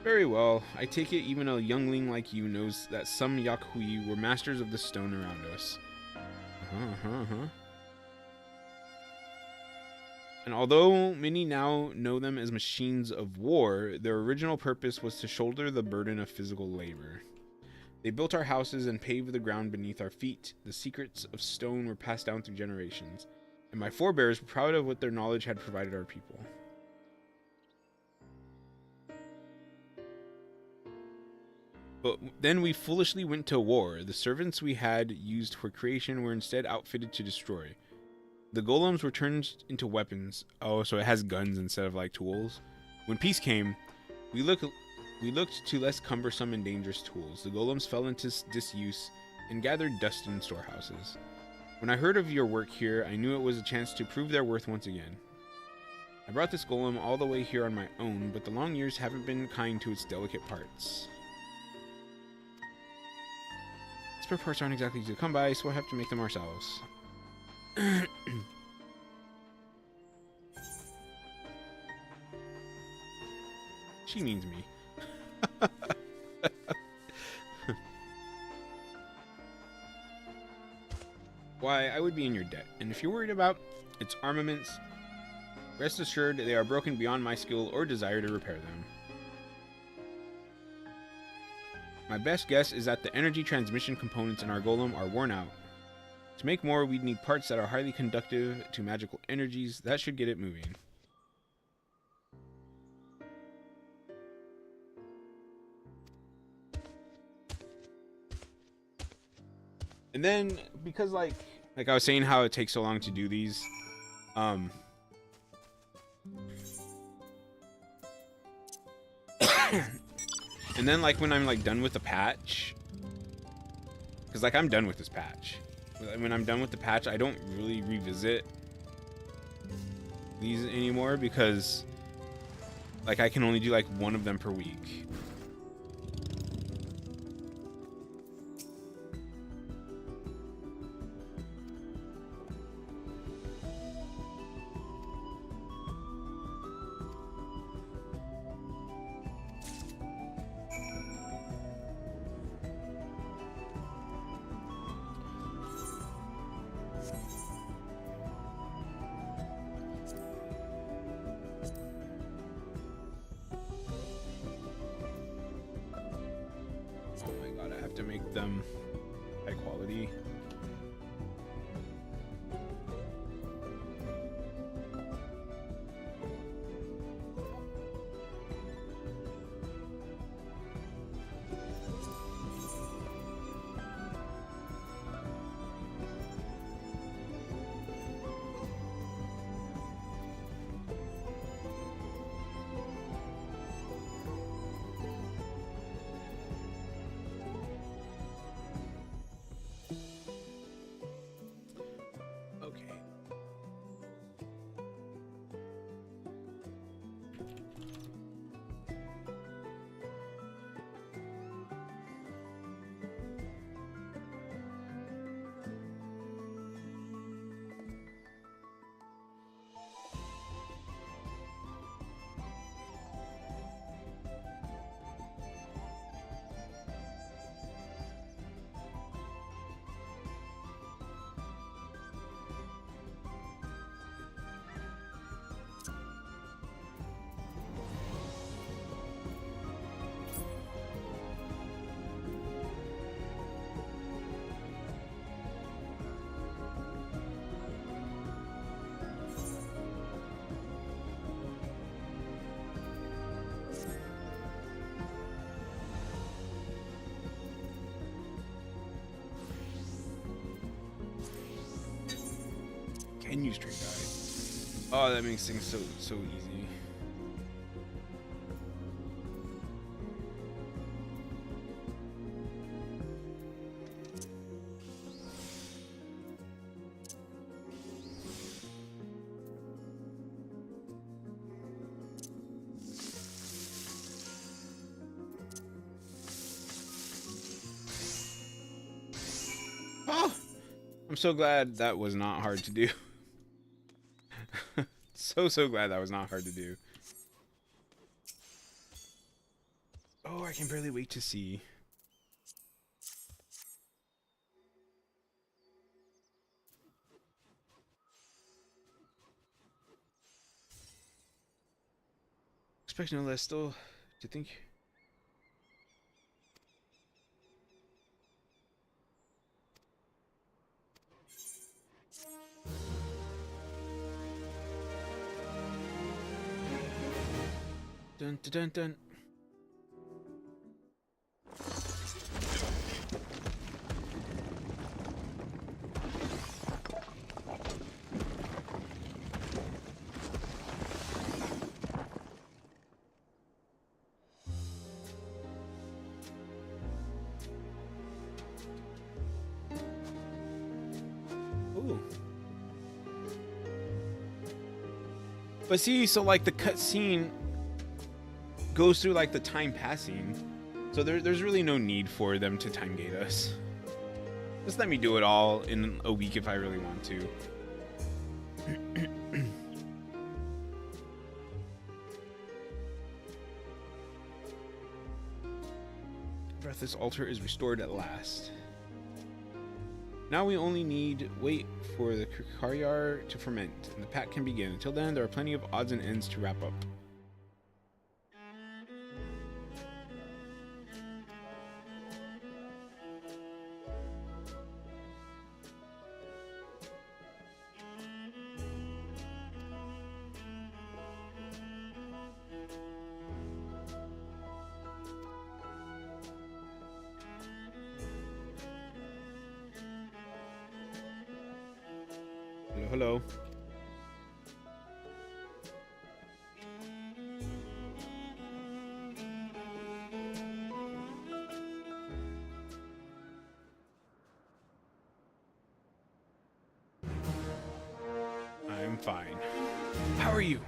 Very well. I take it even a youngling like you knows that some Yakuyi were masters of the stone around us. And although many now know them as machines of war, their original purpose was to shoulder the burden of physical labor. They built our houses and paved the ground beneath our feet. The secrets of stone were passed down through generations, and my forebears were proud of what their knowledge had provided our people. But then we foolishly went to war. The servants we had used for creation were instead outfitted to destroy. The golems were turned into weapons. Oh, so it has guns instead of like tools. When peace came, we looked to less cumbersome and dangerous tools. The golems fell into disuse and gathered dust in storehouses. When I heard of your work here, I knew it was a chance to prove their worth once again. I brought this golem all the way here on my own, but the long years haven't been kind to its delicate parts. Spare parts aren't exactly easy to come by, so we'll have to make them ourselves. She means me. Why, I would be in your debt, and if you're worried about its armaments, rest assured they are broken beyond my skill or desire to repair them. My best guess is that the energy transmission components in our golem are worn out. To make more, we'd need parts that are highly conductive to magical energies. That should get it moving. And then, because like I was saying how it takes so long to do these, and then like when I'm like done with the patch, because like I'm done with this patch. When I'm done with the patch, I don't really revisit these anymore because like I can only do like one of them per week. keep them high quality. Okay. Can use Trick Eye. Oh, that makes things so easy. Oh, I'm so glad that was not hard to do. So glad that was not hard to do. Oh, I can barely wait to see. Expect no less still. Do you think? Dun dun dun dun. Ooh. But see, so like the cutscene goes through like the time passing, so there's really no need for them to time gate us. Just let me do it all in a week if I really want to. Breathless altar is restored at last. Now we only need wait for the Karyar to ferment, and the pack can begin. Until then, there are plenty of odds and ends to wrap up. Hello. I'm fine. How are you?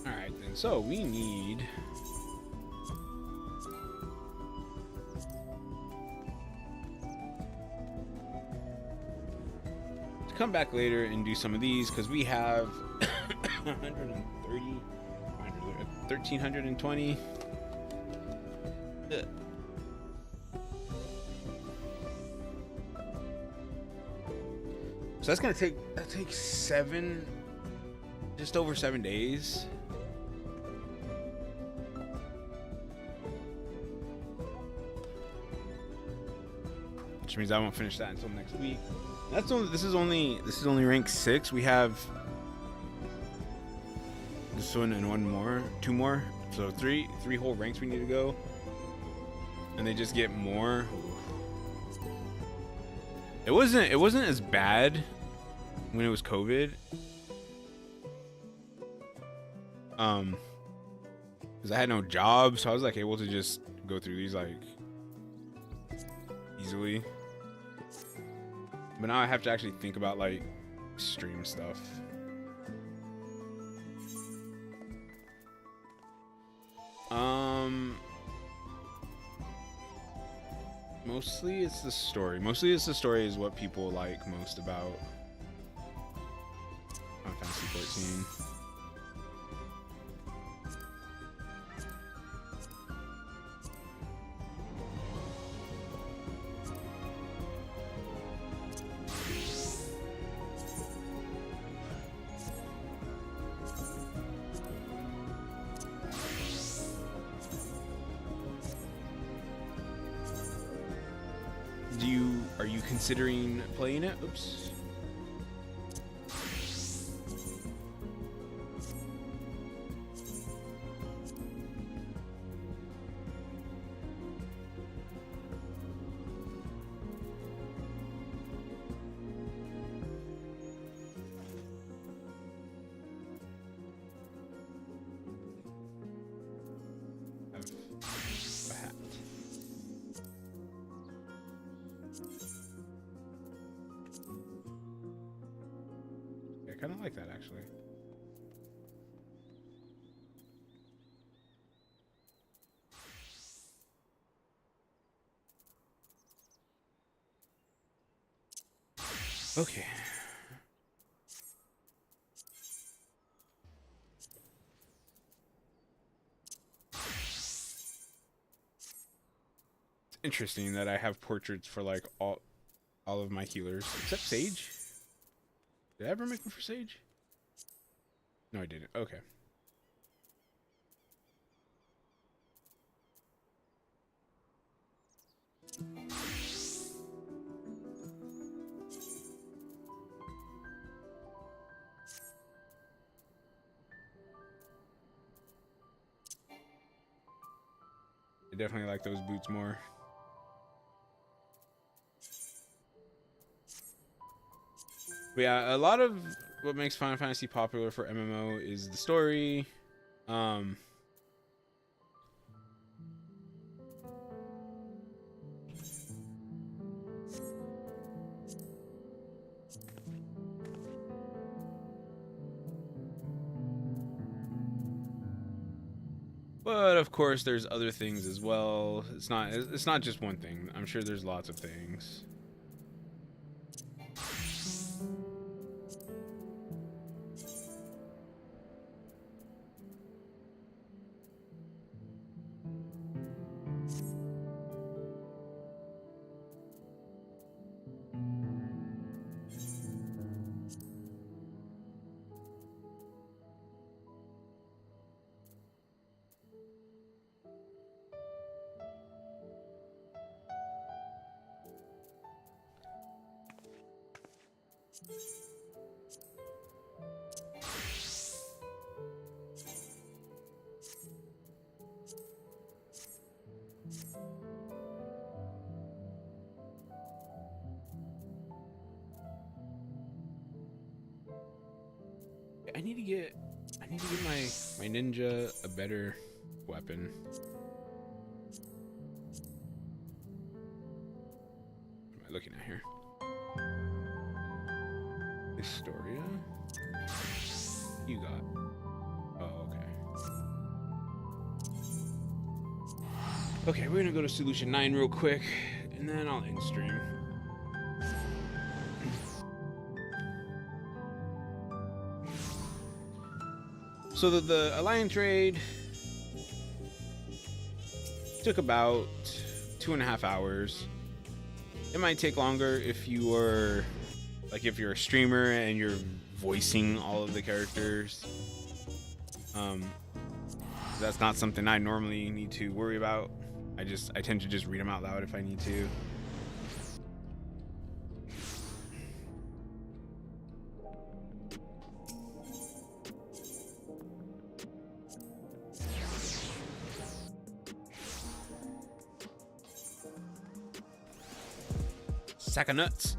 Alright then, so we need come back later and do some of these because we have 130, 1320. Ugh. So that's gonna take just over 7 days. Which means I won't finish that until next week. That's only this is only rank 6. We have this one and two more. So three whole ranks we need to go. And they just get more. It wasn't as bad when it was COVID. Because I had no job, so I was like able to just go through these like easily. But now I have to actually think about like stream stuff. Mostly it's the story. Mostly it's the story is what people like most about Final Fantasy 14. Are you considering playing it? Oops. I kind of like that actually. Okay. It's interesting that I have portraits for like all of my healers except Sage. Did I ever make one for Sage? No, I didn't. Okay. I definitely like those boots more. But yeah, a lot of what makes Final Fantasy popular for MMO is the story. But of course, there's other things as well. It's not just one thing. I'm sure there's lots of things. I need to get my ninja a better weapon. What am I looking at here? Historia? You got. Oh, okay. Okay, we're gonna go to Solution 9 real quick, and then I'll end stream. So the Alliance raid took about 2.5 hours. It might take longer if you are like if you're a streamer and you're voicing all of the characters. That's not something I normally need to worry about. I tend to just read them out loud if I need to. Sack of nuts.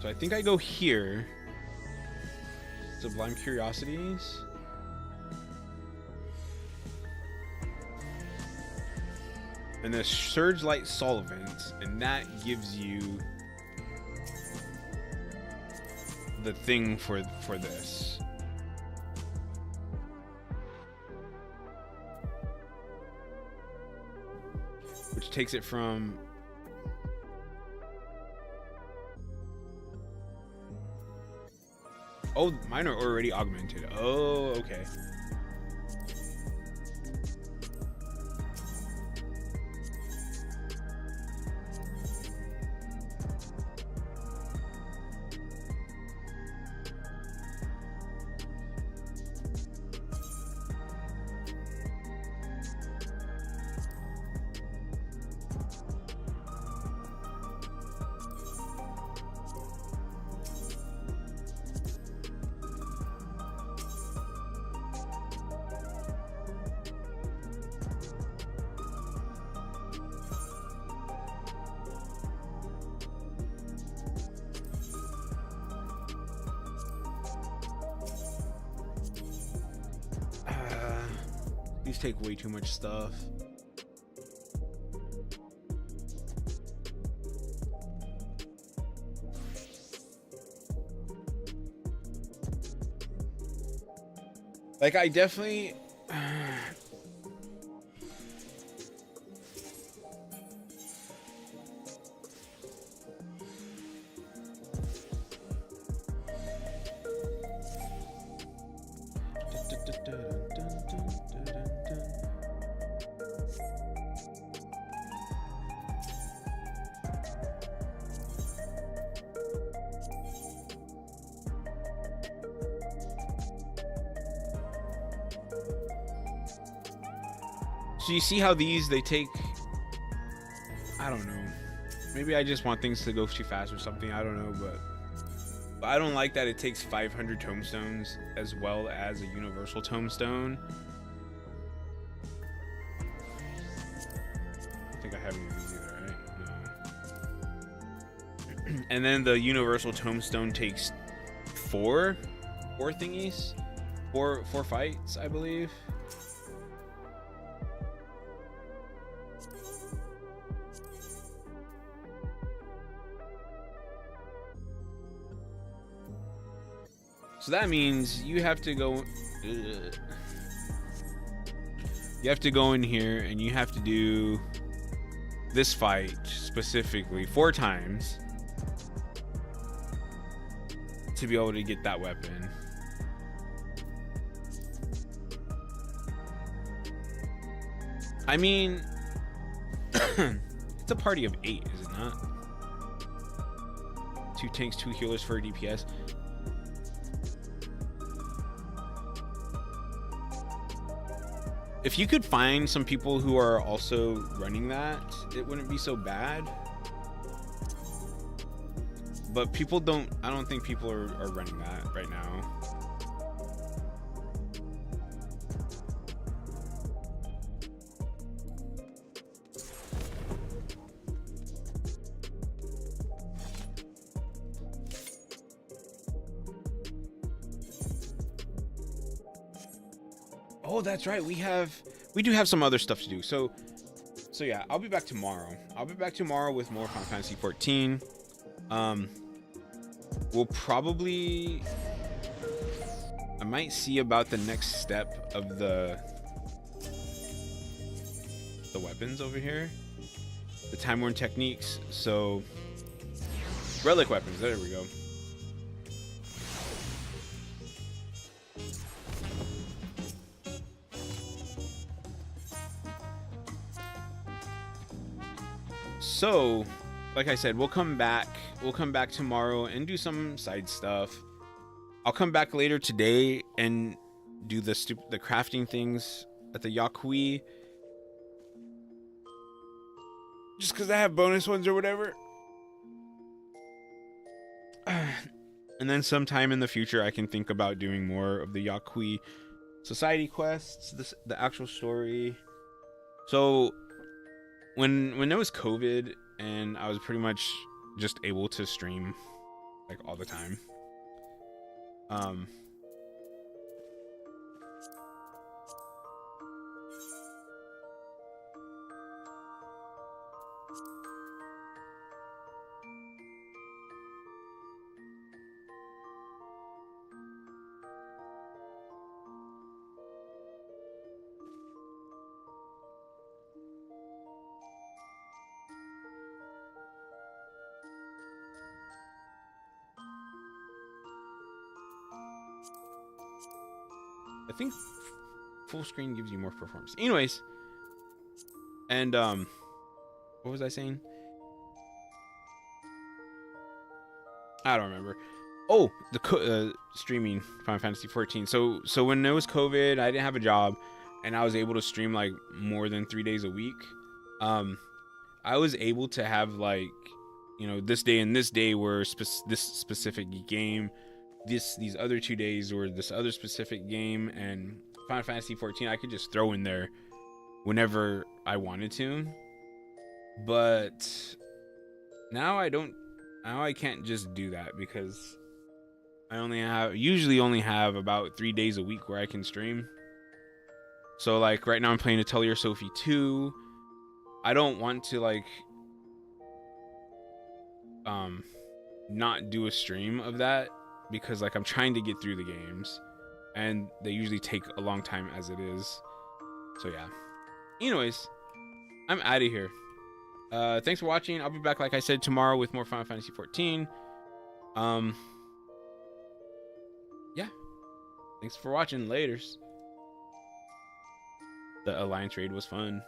So I think I go here. Sublime Curiosities. And the Surge Light Solvent, and that gives you the thing for this. Which takes it from oh, mine are already augmented. Oh, okay. These take way too much stuff. Like, I definitely so you see how these, they take, I don't know, maybe I just want things to go too fast or something, I don't know, but I don't like that it takes 500 tomestones as well as a universal tomestone. I don't think I have any of these either, right? No. And then the universal tomestone takes four thingies, four fights, I believe. So that means you have to go. You have to go in here and you have to do this fight specifically 4 times to be able to get that weapon. I mean, it's a party of 8, is it not? 2 tanks, 2 healers for a DPS. If you could find some people who are also running that, it wouldn't be so bad. But people don't, I don't think people are running that right now. Oh, that's right. We do have some other stuff to do. So yeah, I'll be back tomorrow. I'll be back tomorrow with more Final Fantasy 14. We'll probably, I might see about the next step of the weapons over here, the Time Worn techniques. So relic weapons, there we go. So, like I said, we'll come back tomorrow and do some side stuff. I'll come back later today and do the crafting things at the Yakui, just because I have bonus ones or whatever. And then sometime in the future I can think about doing more of the Yakui society quests, the actual story. So when there was COVID and I was pretty much just able to stream like all the time, I think full screen gives you more performance. Anyways, and what was I saying? I don't remember. Oh, the streaming Final Fantasy 14. So when there was COVID, I didn't have a job, and I was able to stream like more than 3 days a week. I was able to have like, you know, this day and this day were this specific game. These other 2 days were this other specific game, and Final Fantasy 14 I could just throw in there whenever I wanted to. But now I can't just do that because I usually only have about 3 days a week where I can stream. So like right now I'm playing Atelier Sophie 2. I don't want to like not do a stream of that, because like I'm trying to get through the games and they usually take a long time as it is. So yeah. Anyways, I'm out of here. Thanks for watching. I'll be back, like I said, tomorrow with more Final Fantasy 14. Yeah. Thanks for watching. Laters. The Alliance raid was fun.